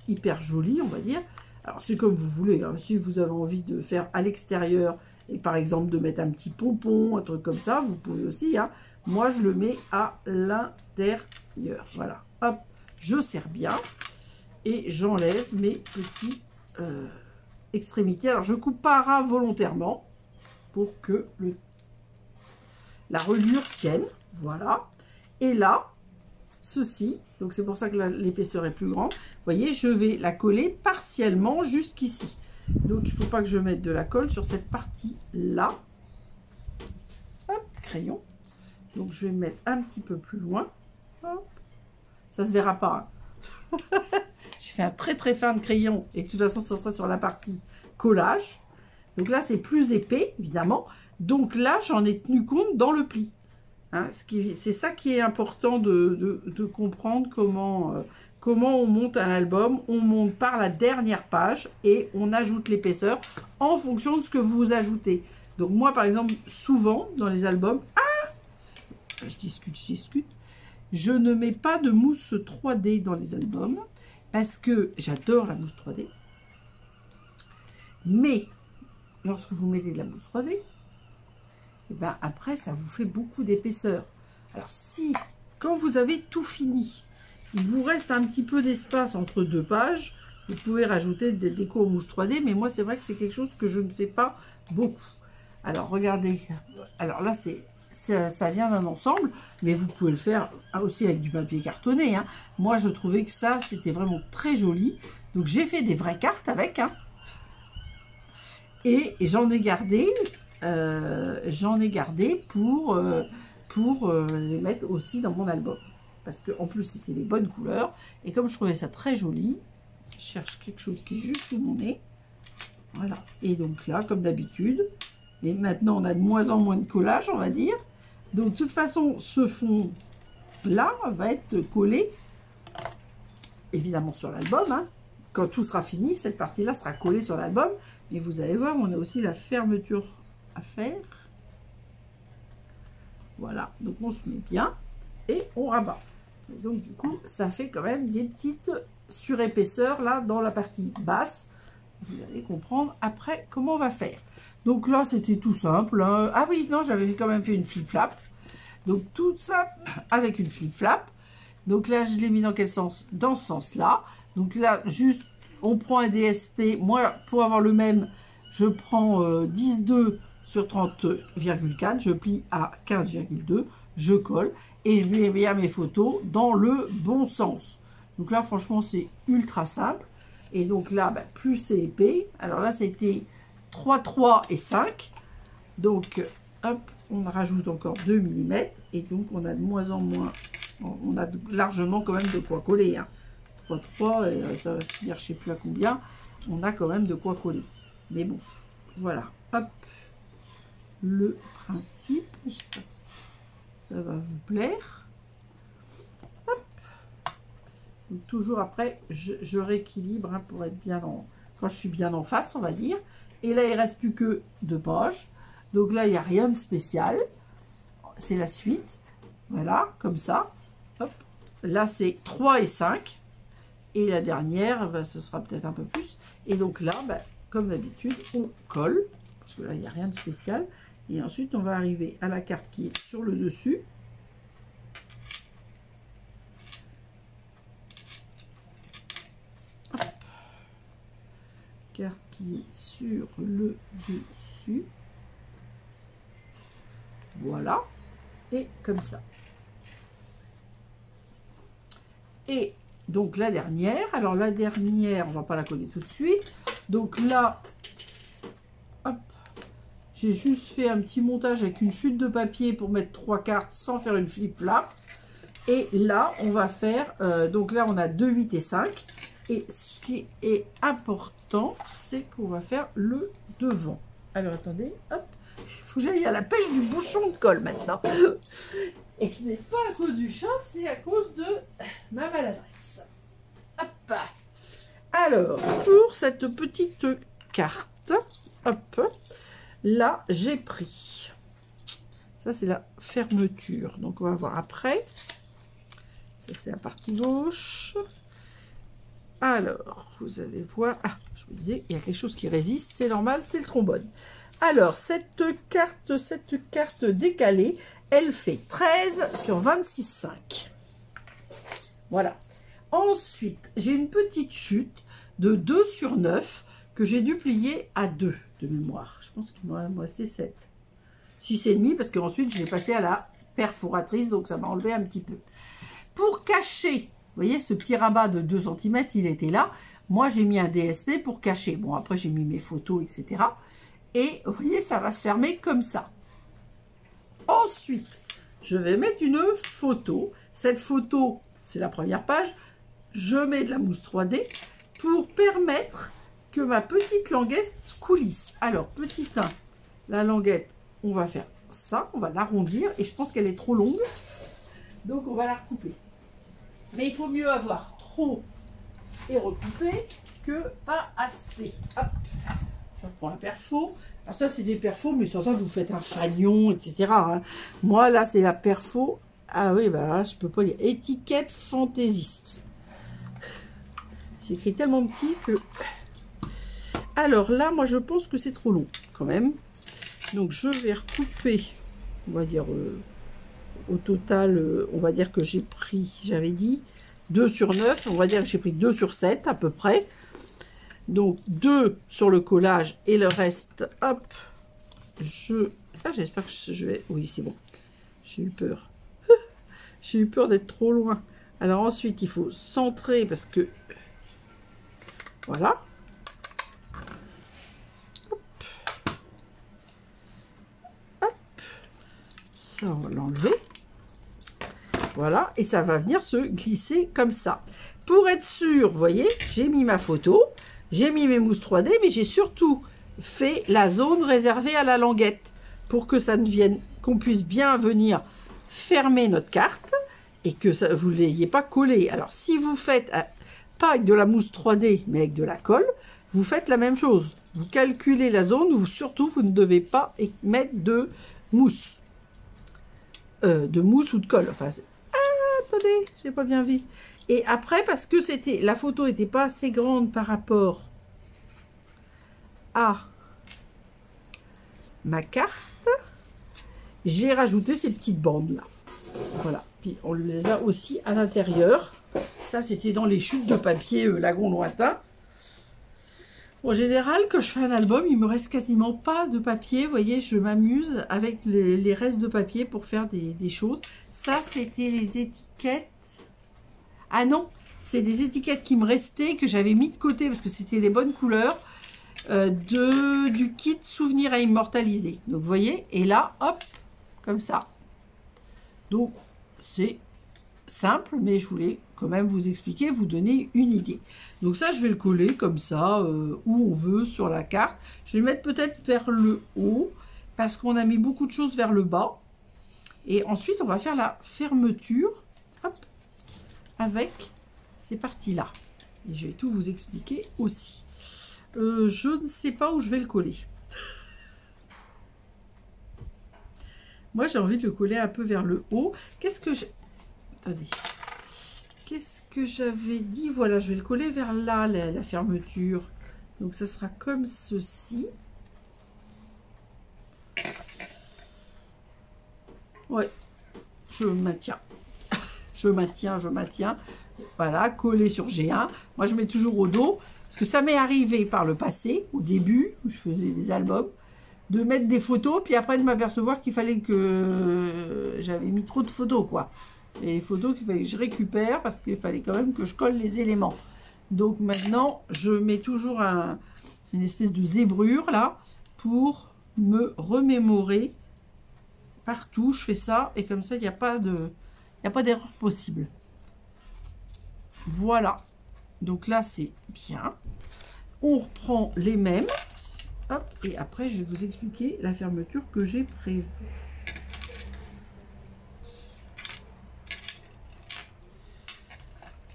hyper joli, on va dire. Alors, c'est comme vous voulez. Hein. Si vous avez envie de faire à l'extérieur et par exemple de mettre un petit pompon, un truc comme ça, vous pouvez aussi. Hein. Moi, je le mets à l'intérieur. Voilà. Hop. Je serre bien et j'enlève mes petits extrémités. Alors, je coupe pas à ras volontairement pour que la reliure tienne. Voilà. Et là, ceci, donc c'est pour ça que l'épaisseur est plus grande. Vous voyez, je vais la coller partiellement jusqu'ici. Donc, il ne faut pas que je mette de la colle sur cette partie-là. Hop, crayon. Donc, je vais mettre un petit peu plus loin. Hop. Ça se verra pas. Hein. J'ai fait un très très fin de crayon et de toute façon, ça sera sur la partie collage. Donc là, c'est plus épais, évidemment. Donc là, j'en ai tenu compte dans le pli. Hein, c'est ça qui est important de comprendre comment on monte un album. On monte par la dernière page et on ajoute l'épaisseur en fonction de ce que vous ajoutez. Donc moi, par exemple, souvent dans les albums... Ah, je discute. Je ne mets pas de mousse 3D dans les albums parce que j'adore la mousse 3D. Mais lorsque vous mettez de la mousse 3D, et ben après, ça vous fait beaucoup d'épaisseur. Alors si, quand vous avez tout fini, il vous reste un petit peu d'espace entre deux pages, vous pouvez rajouter des décos mousse 3D. Mais moi, c'est vrai que c'est quelque chose que je ne fais pas beaucoup. Alors, regardez. Alors là, ça vient d'un ensemble, mais vous pouvez le faire aussi avec du papier cartonné. Hein. Moi, je trouvais que ça, c'était vraiment très joli. Donc, j'ai fait des vraies cartes avec. Hein. Et j'en ai gardé, pour les mettre aussi dans mon album. Parce qu'en plus, c'était les bonnes couleurs. Et comme je trouvais ça très joli, je cherche quelque chose qui est juste sous mon nez. Voilà. Et donc là, comme d'habitude... Et maintenant, on a de moins en moins de collage, on va dire. Donc, de toute façon, ce fond-là va être collé, évidemment, sur l'album. Hein. Quand tout sera fini, cette partie-là sera collée sur l'album. Mais vous allez voir, on a aussi la fermeture à faire. Voilà. Donc, on se met bien et on rabat. Et donc, du coup, ça fait quand même des petites surépaisseurs, là, dans la partie basse. Vous allez comprendre après comment on va faire. Donc là, c'était tout simple. Hein. Ah oui, non, j'avais quand même fait une flip-flap. Donc tout ça avec une flip-flap. Donc là, je l'ai mis dans quel sens? Dans ce sens-là. Donc là, juste, on prend un DSP. Moi, pour avoir le même, je prends 10,2 sur 30,4. Je plie à 15,2. Je colle. Et je mets bien mes photos dans le bon sens. Donc là, franchement, c'est ultra simple. Et donc là, bah, plus c'est épais. Alors là, c'était 3, 3 et 5. Donc, hop, on rajoute encore 2 mm. Et donc, on a de moins en moins, on a largement quand même de quoi coller. Hein. 3, 3, et ça va finir, je ne sais plus à combien. On a quand même de quoi coller. Mais bon, voilà. Hop, le principe. J'espère que ça va vous plaire. Donc, toujours après, je rééquilibre hein, pour être bien quand je suis bien en face, on va dire. Et là, il ne reste plus que 2 pages. Donc là, il n'y a rien de spécial. C'est la suite. Voilà, comme ça. Hop. Là, c'est 3 et 5. Et la dernière, bah, ce sera peut-être un peu plus. Et donc là, bah, comme d'habitude, on colle. Parce que là, il n'y a rien de spécial. Et ensuite, on va arriver à la carte qui est sur le dessus. Hop. Carte qui est sur le dessus. Voilà. Et comme ça. Et donc la dernière. Alors la dernière, on va pas la coller tout de suite. Donc là, hop. J'ai juste fait un petit montage avec une chute de papier pour mettre 3 cartes sans faire une flip-flap. Et là, on va faire... donc là, on a 2, 8 et 5. Et ce qui est important, c'est qu'on va faire le devant. Alors, attendez. Hop. Il faut que j'aille à la pêche du bouchon de colle maintenant. Et ce n'est pas à cause du chat, c'est à cause de ma maladresse. Hop. Alors, pour cette petite carte, hop. Là, j'ai pris. Ça, c'est la fermeture. Donc, on va voir après. Ça, c'est la partie gauche. Alors, vous allez voir. Ah, je vous disais, il y a quelque chose qui résiste. C'est normal, c'est le trombone. Alors, cette carte décalée, elle fait 13 sur 26,5. Voilà. Ensuite, j'ai une petite chute de 2 sur 9 que j'ai dû plier à 2 de mémoire. Je pense qu'il m'en restait 7. 6,5 parce qu'ensuite, je l'ai passé à la perforatrice, donc ça m'a enlevé un petit peu. Pour cacher, vous voyez, ce petit rabat de 2 cm, il était là. Moi, j'ai mis un DSP pour cacher. Bon, après, j'ai mis mes photos, etc. Et vous voyez, ça va se fermer comme ça. Ensuite, je vais mettre une photo. Cette photo, c'est la première page. Je mets de la mousse 3D pour permettre que ma petite languette coulisse. Alors, petit 1, la languette, on va faire ça. On va l'arrondir et je pense qu'elle est trop longue. Donc, on va la recouper. Mais il faut mieux avoir trop et recouper que pas assez. Hop. Je reprends la perfo. Alors ça, c'est des perfos, mais sans ça, vous faites un fanion, etc. Hein. Moi, là, c'est la perfo. Ah oui, bah là, je peux pas lire. Étiquette fantaisiste. C'est écrit tellement petit que... Alors là, moi, je pense que c'est trop long, quand même. Donc, je vais recouper, on va dire, au total, on va dire que j'ai pris, j'avais dit, 2 sur 9. On va dire que j'ai pris 2 sur 7, à peu près. Donc 2 sur le collage et le reste, hop, j'espère que je vais... Oui, c'est bon. J'ai eu peur. J'ai eu peur d'être trop loin. Alors ensuite, il faut centrer parce que... Voilà. Hop. Hop. Ça, on va l'enlever. Voilà. Et ça va venir se glisser comme ça. Pour être sûr, vous voyez, j'ai mis ma photo. J'ai mis mes mousses 3D, mais j'ai surtout fait la zone réservée à la languette pour que ça ne vienne, qu'on puisse bien venir fermer notre carte et que ça, vous ne l'ayez pas collé. Alors, si vous faites, pas avec de la mousse 3D, mais avec de la colle, vous faites la même chose. Vous calculez la zone où surtout vous ne devez pas mettre de mousse. Ou de colle. Enfin, attendez, je n'ai pas bien vu. Et après, parce que la photo n'était pas assez grande par rapport à ma carte, j'ai rajouté ces petites bandes là. Voilà. Puis on les a aussi à l'intérieur. Ça, c'était dans les chutes de papier lagon lointain. En général, quand je fais un album, il me reste quasiment pas de papier. Vous voyez, je m'amuse avec les restes de papier pour faire des choses. Ça, c'était les étiquettes. Ah non, c'est des étiquettes qui me restaient, que j'avais mis de côté parce que c'était les bonnes couleurs du kit souvenir à immortaliser. Donc, vous voyez, et là, hop, comme ça. Donc, c'est simple, mais je voulais quand même vous expliquer, vous donner une idée. Donc ça, je vais le coller comme ça, où on veut sur la carte. Je vais le mettre peut-être vers le haut, parce qu'on a mis beaucoup de choses vers le bas. Et ensuite, on va faire la fermeture, hop, avec ces parties-là. Et je vais tout vous expliquer aussi. Je ne sais pas où je vais le coller. Moi, j'ai envie de le coller un peu vers le haut. Qu'est-ce que j'ai... Attendez. Qu'est-ce que j'avais dit? Voilà, je vais le coller vers là, la fermeture. Donc, ça sera comme ceci. Ouais, je maintiens. Je maintiens. Voilà, collé sur G1. Moi, je mets toujours au dos. Parce que ça m'est arrivé par le passé, au début, où je faisais des albums, de mettre des photos, puis après de m'apercevoir qu'il fallait que j'avais mis trop de photos, quoi. Et les photos qu'il fallait que je récupère, parce qu'il fallait quand même que je colle les éléments. Donc maintenant, je mets toujours une espèce de zébrure, là, pour me remémorer partout. Je fais ça, et comme ça, il n'y a pas d'erreur possible. Voilà. Donc là, c'est bien. On reprend les mêmes. Hop, et après, je vais vous expliquer la fermeture que j'ai prévue.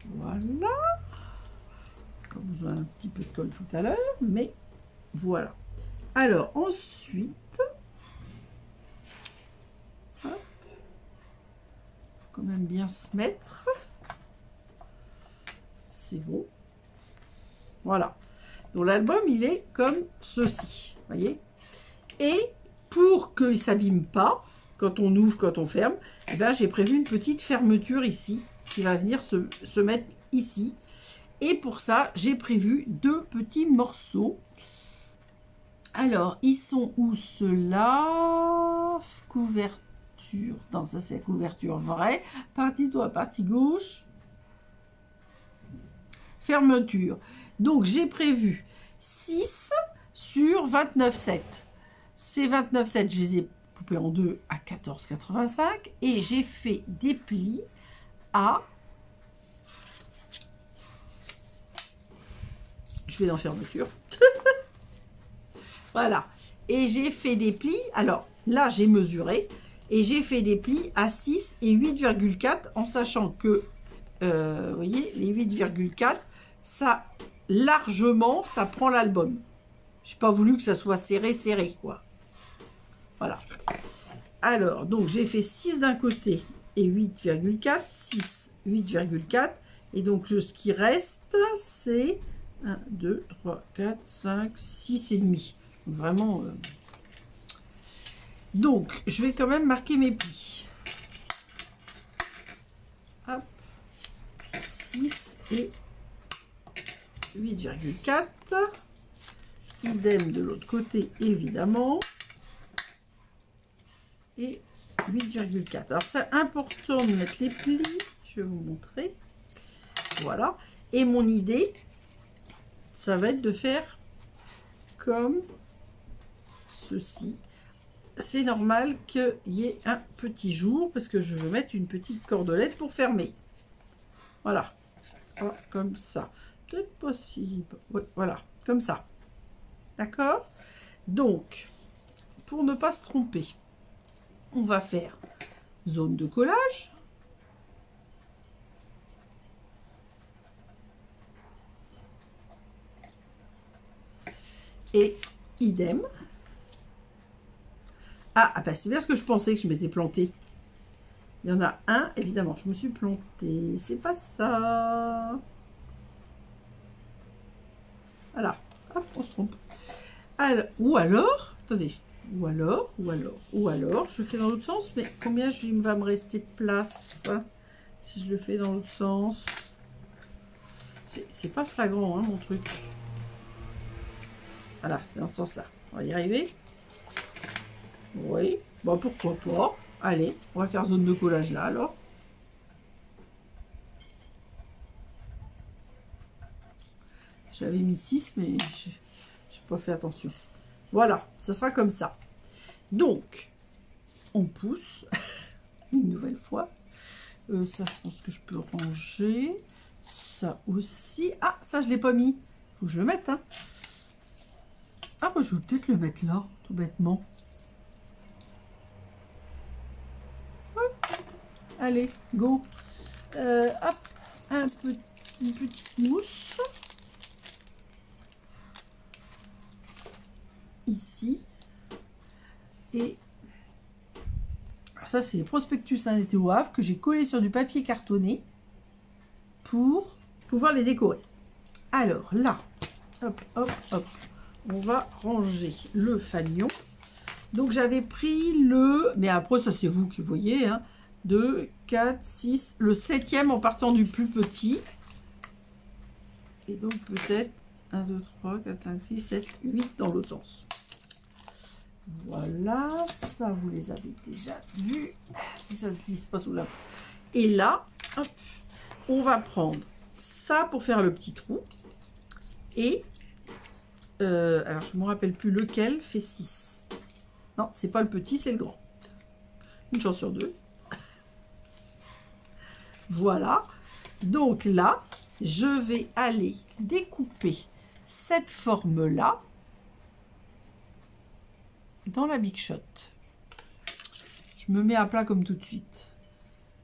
Voilà. Comme besoin un petit peu de colle tout à l'heure, mais voilà. Alors, ensuite, hop, quand même bien se mettre. C'est bon. Voilà. Donc l'album, il est comme ceci. Voyez. Et pour qu'il ne s'abîme pas, quand on ouvre, quand on ferme, eh ben, j'ai prévu une petite fermeture ici, qui va venir se mettre ici. Et pour ça, j'ai prévu 2 petits morceaux. Alors, ils sont où ceux-là? Couverture. Non, ça c'est la couverture vraie. Partie droite, partie gauche. Fermeture. Donc, j'ai prévu 6 sur 29,7. Ces 29,7, je les ai coupés en deux à 14,85. Et j'ai fait des plis à... Je vais dans fermeture. Voilà. Et j'ai fait des plis. Alors, là, j'ai mesuré. Et j'ai fait des plis à 6 et 8,4 en sachant que, vous voyez, les 8,4, ça, largement, ça prend l'album. Je n'ai pas voulu que ça soit serré, quoi. Voilà. Alors, donc, j'ai fait 6 d'un côté et 8,4. 6, 8,4. Et donc, ce qui reste, c'est 1, 2, 3, 4, 5, 6 et demi. Vraiment. Donc, je vais quand même marquer mes plis. Hop. 6 et 8,4. Idem de l'autre côté, évidemment. Et 8,4. Alors, c'est important de mettre les plis. Je vais vous montrer. Voilà. Et mon idée, ça va être de faire comme ceci. C'est normal qu'il y ait un petit jour parce que je veux mettre une petite cordelette pour fermer. Voilà. Ah, comme ça. Peut-être possible. Oui, voilà. Comme ça. D'accord? Donc, pour ne pas se tromper, on va faire zone de collage. Et idem. Ah bah c'est bien ce que je pensais que je m'étais plantée. Il y en a un, évidemment, je me suis plantée. C'est pas ça. Voilà. Hop, on se trompe. Alors, ou alors, attendez. Ou alors, je fais dans l'autre sens, mais combien il va me rester de place si je le fais dans l'autre sens? C'est pas flagrant, hein, mon truc. Voilà, c'est dans ce sens-là. On va y arriver. Oui, bon, pourquoi pas. Allez, on va faire zone de collage là, alors. J'avais mis 6, mais j'ai pas fait attention. Voilà, ça sera comme ça. Donc, on pousse une nouvelle fois. Ça, je pense que je peux ranger. Ça aussi. Ah, ça, je l'ai pas mis. Faut que je le mette, hein. Ah, bah, je vais peut-être le mettre là, tout bêtement. Ouais. Allez, go. Hop, une petite mousse. Ici. Et ça, c'est les prospectus Saint-Étienne au Havre que j'ai collé sur du papier cartonné pour pouvoir les décorer. Alors là, hop, hop, hop. On va ranger le fanion. Donc j'avais pris le, mais après ça c'est vous qui voyez, hein, 2, 4, 6, le 7e en partant du plus petit. Et donc peut-être 1, 2, 3, 4, 5, 6, 7, 8 dans l'autre sens. Voilà, ça vous les avez déjà vus. Si ça se glisse pas sous la... Et là, hop, on va prendre ça pour faire le petit trou. Et, alors je ne me rappelle plus lequel fait 6. Non, c'est pas le petit, c'est le grand. Une chance sur deux. Voilà. Donc là, je vais aller découper cette forme-là dans la Big Shot. Je me mets à plat comme tout de suite.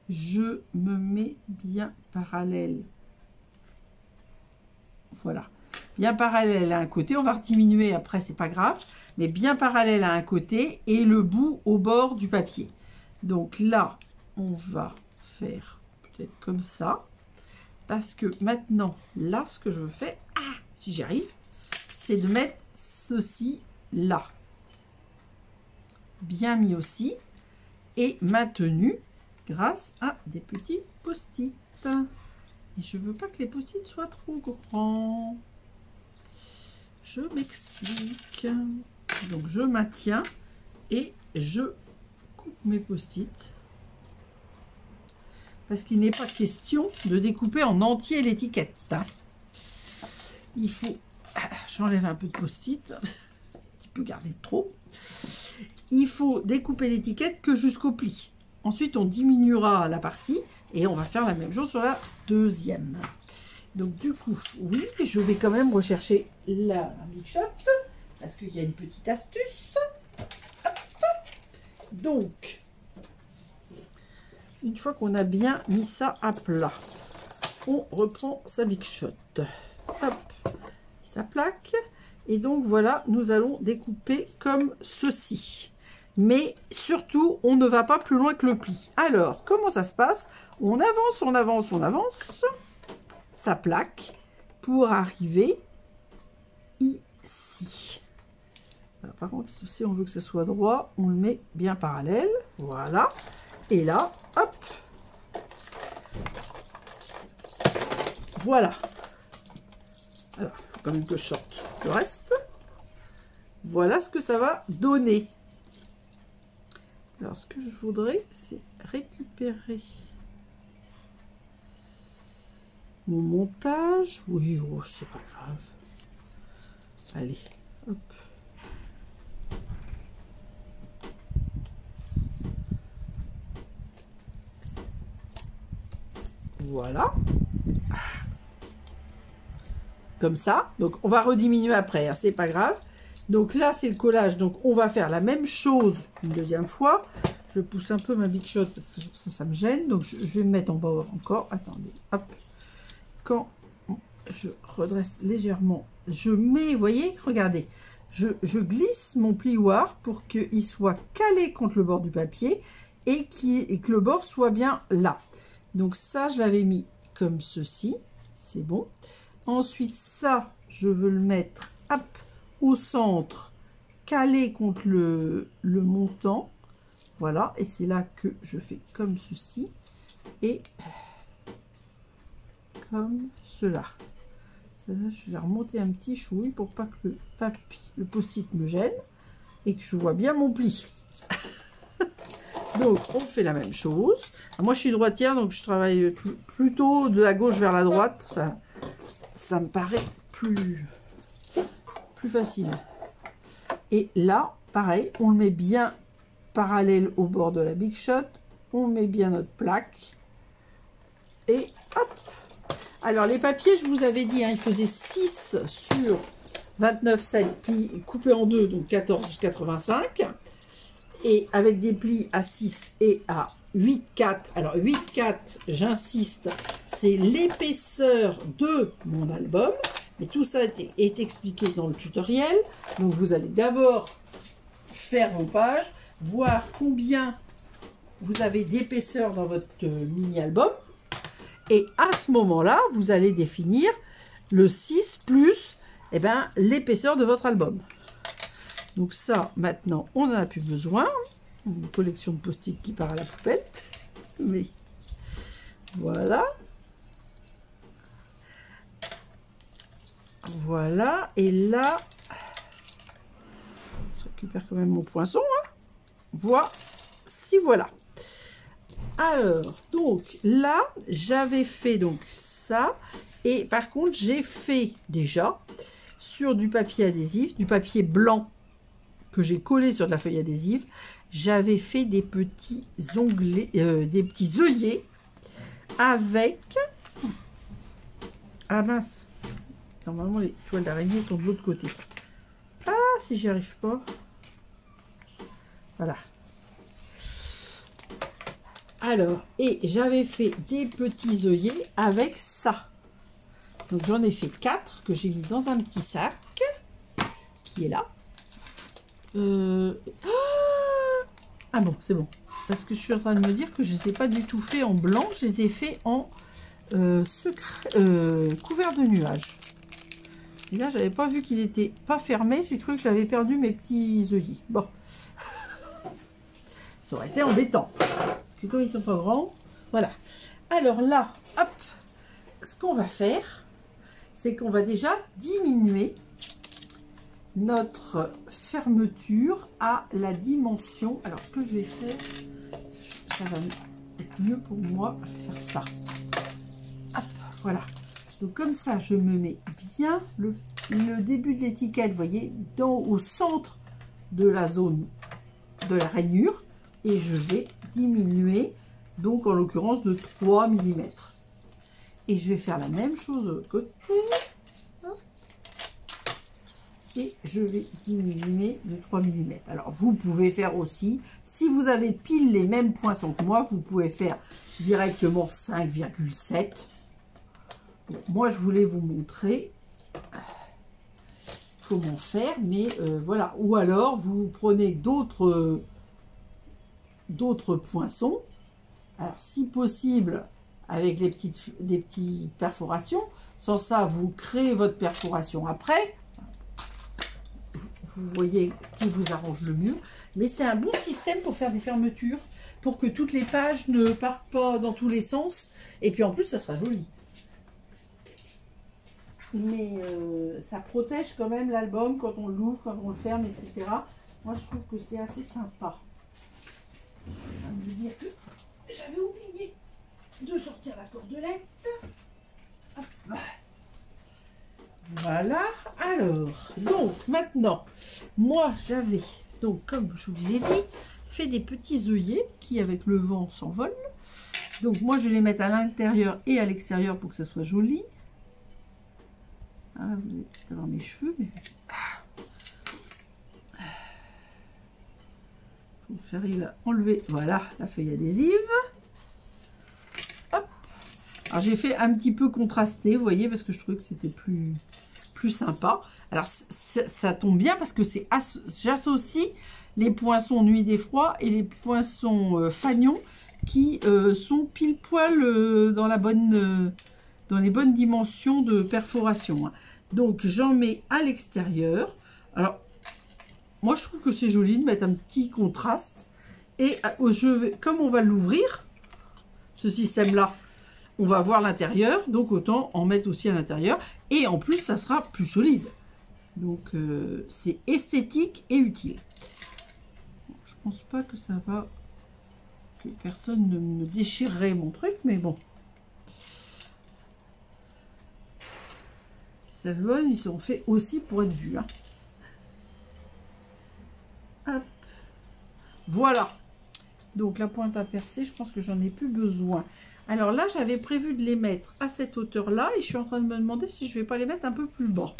Je me mets bien parallèle. Voilà. Bien parallèle à un côté. On va diminuer après, c'est pas grave. Mais bien parallèle à un côté et le bout au bord du papier. Donc là, on va faire peut-être comme ça. Parce que maintenant, là, ce que je fais, si j'y arrive, c'est de mettre ceci là. Bien mis aussi. Et maintenu grâce à des petits post-it. Et je veux pas que les post-it soient trop grands. Je m'explique. Donc je maintiens et je coupe mes post-it. Parce qu'il n'est pas question de découper en entier l'étiquette. Il faut... J'enlève un peu de post-it. Qui peut garder trop. Il faut découper l'étiquette que jusqu'au pli. Ensuite, on diminuera la partie et on va faire la même chose sur la deuxième. Donc du coup, oui, je vais quand même rechercher la Big Shot parce qu'il y a une petite astuce. Hop. Donc, une fois qu'on a bien mis ça à plat, on reprend sa Big Shot. Hop, sa plaque. Et donc voilà, nous allons découper comme ceci. Mais surtout, on ne va pas plus loin que le pli. Alors, comment ça se passe? On avance, on avance, on avance sa plaque pour arriver ici. Alors, par contre, si on veut que ce soit droit, on le met bien parallèle. Voilà. Et là, hop. Voilà. Alors, il faut quand même que je sorte le reste. Voilà ce que ça va donner. Alors, ce que je voudrais, c'est récupérer mon montage. Oui, oh, c'est pas grave. Allez, hop. Voilà. Comme ça. Donc, on va rediminuer après, hein, c'est pas grave. Donc là, c'est le collage. Donc, on va faire la même chose une deuxième fois. Je pousse un peu ma Big Shot parce que ça me gêne. Donc, je vais me mettre en bas encore. Attendez, hop. Quand je redresse légèrement, je mets, vous voyez, regardez. Je glisse mon plioir pour qu'il soit calé contre le bord du papier et que le bord soit bien là. Donc, ça, je l'avais mis comme ceci. C'est bon. Ensuite, ça, je veux le mettre, hop, au centre, calé contre le montant. Voilà, et c'est là que je fais comme ceci et comme cela. Celle-là, je vais remonter un petit chouille pour pas que le post-it me gêne et que je vois bien mon pli. Donc, on fait la même chose. Alors, moi, je suis droitière, donc je travaille plutôt de la gauche vers la droite. Enfin, ça me paraît plus facile. Et là, pareil, on le met bien parallèle au bord de la Big Shot. On met bien notre plaque. Et hop. Alors, les papiers, je vous avais dit, hein, ils faisaient 6 sur 29,7 plis coupés en deux, donc 14,85. Et avec des plis à 6 et à 8,4. Alors, 8,4, j'insiste, c'est l'épaisseur de mon album. Mais tout ça est expliqué dans le tutoriel. Donc, vous allez d'abord faire vos pages, voir combien vous avez d'épaisseur dans votre mini-album. Et à ce moment-là, vous allez définir le 6 plus l'épaisseur de votre album. Donc ça, maintenant, on n'en a plus besoin. Une collection de post-it qui part à la poubelle. Mais voilà. Voilà. Et là, je récupère quand même mon poinçon. Hein. Voici, voilà. Alors, donc là, j'avais fait donc ça. Et par contre, j'ai fait déjà sur du papier adhésif, du papier blanc que j'ai collé sur de la feuille adhésive. J'avais fait des petits onglets, des petits œillets avec... Ah mince, normalement les toiles d'araignée sont de l'autre côté. Ah, si j'y arrive pas. Voilà. Alors, et j'avais fait des petits œillets avec ça. Donc j'en ai fait 4 que j'ai mis dans un petit sac qui est là. Ah bon, c'est bon. Parce que je suis en train de me dire que je ne les ai pas du tout fait en blanc, je les ai fait en couvert de nuages. Et là, j'avais pas vu qu'il était pas fermé, j'ai cru que j'avais perdu mes petits œillets. Bon. Ça aurait été embêtant. Parce que comme ils sont pas grands, voilà. Alors là, hop, ce qu'on va faire, c'est qu'on va déjà diminuer notre fermeture à la dimension. Alors, ce que je vais faire, ça va être mieux pour moi. Je vais faire ça. Hop, voilà. Donc, comme ça, je me mets bien le début de l'étiquette, vous voyez, au centre de la zone de la rainure. Et je vais diminuer, donc en l'occurrence de 3 mm. Et je vais faire la même chose de l'autre côté. Et je vais diminuer de 3 mm. Alors, vous pouvez faire aussi, si vous avez pile les mêmes poinçons que moi, vous pouvez faire directement 5,7. Bon, moi, je voulais vous montrer comment faire, mais voilà. Ou alors, vous prenez d'autres poinçons. Alors, si possible, avec des petites perforations. Sans ça, vous créez votre perforation après. Vous voyez ce qui vous arrange le mieux. Mais c'est un bon système pour faire des fermetures, pour que toutes les pages ne partent pas dans tous les sens. Et puis en plus, ça sera joli. Mais ça protège quand même l'album quand on l'ouvre, quand on le ferme, etc. Moi, je trouve que c'est assez sympa. Je viens de me dire que j'avais oublié de sortir la cordelette. Hop. Voilà. Alors, donc maintenant, moi j'avais, donc comme je vous l'ai dit, fait des petits œillets qui avec le vent s'envolent. Donc moi je vais les mettre à l'intérieur et à l'extérieur pour que ça soit joli. Ah, vous allez peut-être avoir mes cheveux, mais... Faut que j'arrive à enlever, voilà, la feuille adhésive. Hop. Alors j'ai fait un petit peu contrasté, vous voyez, parce que je trouvais que c'était plus sympa. Alors ça tombe bien parce que j'associe les poinçons nuit des froids et les poinçons fanion qui sont pile poil dans les bonnes dimensions de perforation. Donc j'en mets à l'extérieur. Alors moi je trouve que c'est joli de mettre un petit contraste. Et comme on va l'ouvrir, ce système là, on va voir l'intérieur, donc autant en mettre aussi à l'intérieur. Et en plus, ça sera plus solide. Donc, c'est esthétique et utile. Bon, je pense pas que ça va... que personne ne me déchirerait mon truc, mais bon. Les albums, ils sont faits aussi pour être vus. Hein. Hop. Voilà. Donc, la pointe à percer, je pense que j'en ai plus besoin. Alors là, j'avais prévu de les mettre à cette hauteur-là et je suis en train de me demander si je ne vais pas les mettre un peu plus bas.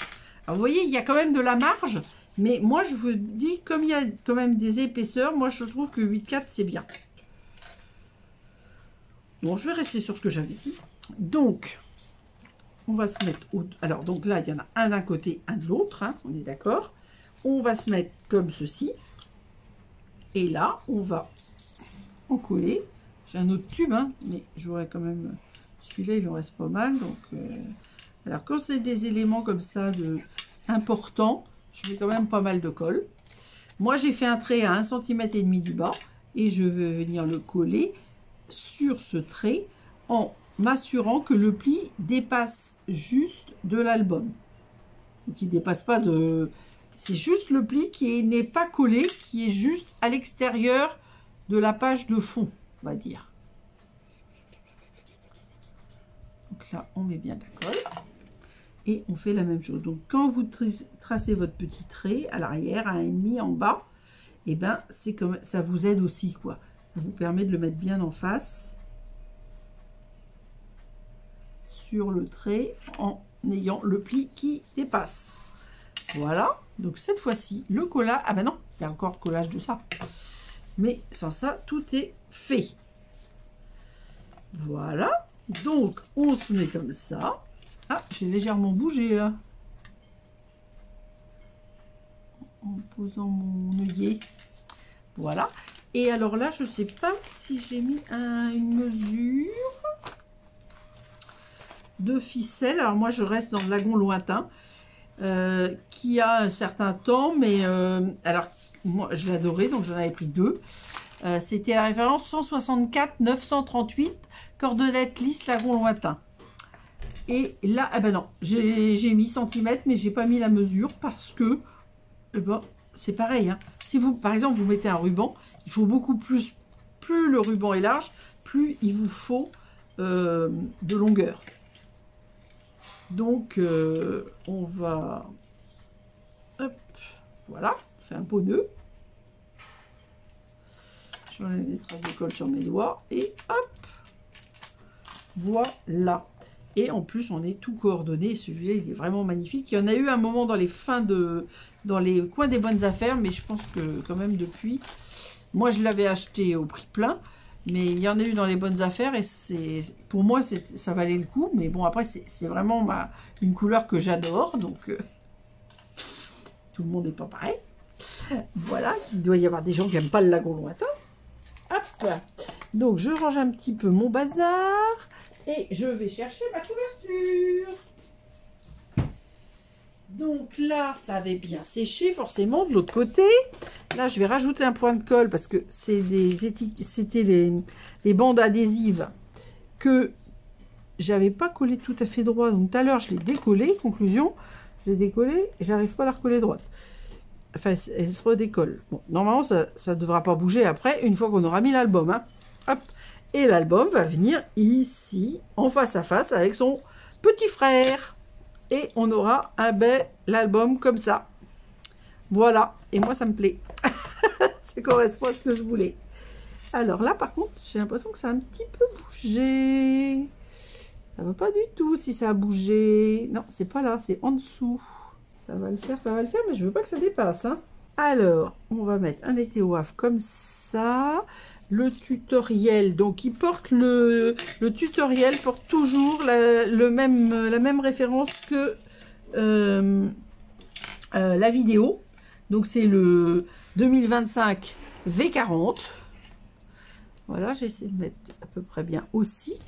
Alors vous voyez, il y a quand même de la marge, mais moi je vous dis, comme il y a quand même des épaisseurs, moi je trouve que 8,4 c'est bien. Bon, je vais rester sur ce que j'avais dit. Donc, on va se mettre... Alors donc là, il y en a un d'un côté, un de l'autre, hein, on est d'accord. On va se mettre comme ceci. Et là, on va en coller. J'ai un autre tube, hein, mais j'aurais quand même... Celui-là, il en reste pas mal. Donc, alors, quand c'est des éléments comme ça importants, je mets quand même pas mal de colle. Moi, j'ai fait un trait à 1,5 cm du bas et je vais venir le coller sur ce trait en m'assurant que le pli dépasse juste de l'album. Donc, il ne dépasse pas de... C'est juste le pli qui n'est pas collé, qui est juste à l'extérieur de la page de fond, on va dire. Donc là, on met bien de la colle. Et on fait la même chose. Donc, quand vous tracez votre petit trait à l'arrière, à 1,5 en bas, et ben c'est comme ça vous aide aussi, quoi. Ça vous permet de le mettre bien en face sur le trait en ayant le pli qui dépasse. Voilà. Donc cette fois-ci, le collage. Ah ben non, il y a encore le collage de ça. Mais sans ça, tout est fait. Voilà. Donc on se met comme ça. Ah, j'ai légèrement bougé là. En posant mon œillet. Voilà. Et alors là, je ne sais pas si j'ai mis une mesure de ficelle. Alors moi, je reste dans le lagon lointain qui a un certain temps. Mais alors, moi, je l'adorais, donc j'en avais pris 2. C'était la référence 164 938 cordelette lisse lagon lointain. Et là, ah ben non, j'ai mis centimètres, mais j'ai pas mis la mesure parce que, eh ben, c'est pareil. Hein. Si vous, par exemple, vous mettez un ruban, il faut beaucoup plus. Plus le ruban est large, plus il vous faut de longueur. Donc, on va, hop, voilà, on fait un beau nœud. J'enlève les traces de colle sur mes doigts et hop, voilà. Et en plus, on est tout coordonné. Celui-là, il est vraiment magnifique. Il y en a eu un moment dans les dans les coins des bonnes affaires, mais je pense que quand même depuis, moi je l'avais acheté au prix plein, mais il y en a eu dans les bonnes affaires et pour moi ça valait le coup. Mais bon, après c'est vraiment une couleur que j'adore, donc tout le monde n'est pas pareil. Voilà, il doit y avoir des gens qui n'aiment pas le lagon lointain. Hop, donc je range un petit peu mon bazar. Et je vais chercher ma couverture. Donc là, ça avait bien séché forcément de l'autre côté. Là, je vais rajouter un point de colle parce que c'était les bandes adhésives que j'avais pas collé tout à fait droit. Donc tout à l'heure, je l'ai décollé. Conclusion, je l'ai décollé et j'arrive pas à la recoller droite. Enfin, elle se redécolle. Bon, normalement, ça ne devra pas bouger après, une fois qu'on aura mis l'album. Hein. Hop. Et l'album va venir ici, en face à face, avec son petit frère. Et on aura un bel album comme ça. Voilà. Et moi, ça me plaît. Ça correspond à ce que je voulais. Alors là, par contre, j'ai l'impression que ça a un petit peu bougé. Ça ne va pas du tout si ça a bougé. Non, c'est pas là, c'est en dessous. Ça va le faire, mais je veux pas que ça dépasse. Hein. Alors, on va mettre un été au havre comme ça. Le tutoriel, donc il porte le tutoriel porte toujours la même référence que la vidéo. Donc c'est le 2025 V40. Voilà, j'essaie de mettre à peu près bien aussi.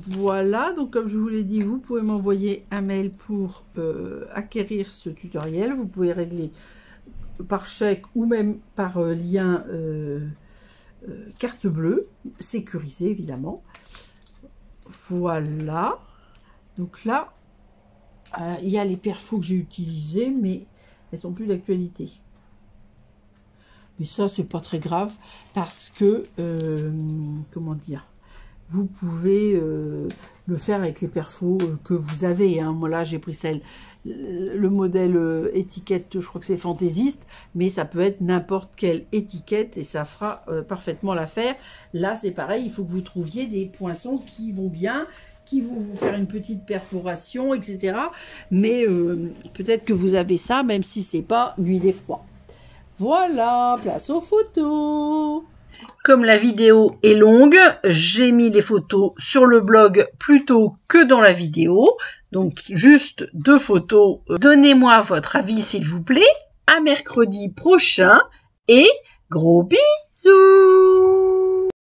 Voilà, donc comme je vous l'ai dit, vous pouvez m'envoyer un mail pour acquérir ce tutoriel. Vous pouvez régler par chèque ou même par lien carte bleue, sécurisé évidemment. Voilà. Donc là, il y a les perfos que j'ai utilisés, mais elles sont plus d'actualité. Mais ça, c'est pas très grave parce que, comment dire, vous pouvez le faire avec les perfos que vous avez. Hein. Moi là, j'ai pris le modèle étiquette, je crois que c'est fantaisiste, mais ça peut être n'importe quelle étiquette et ça fera parfaitement l'affaire. Là, c'est pareil, il faut que vous trouviez des poinçons qui vont bien, qui vont vous faire une petite perforation, etc. Mais peut-être que vous avez ça, même si c'est pas nuit d'effroi. Voilà, place aux photos. Comme la vidéo est longue, j'ai mis les photos sur le blog plutôt que dans la vidéo. Donc, juste 2 photos. Donnez-moi votre avis, s'il vous plaît. À mercredi prochain et gros bisous!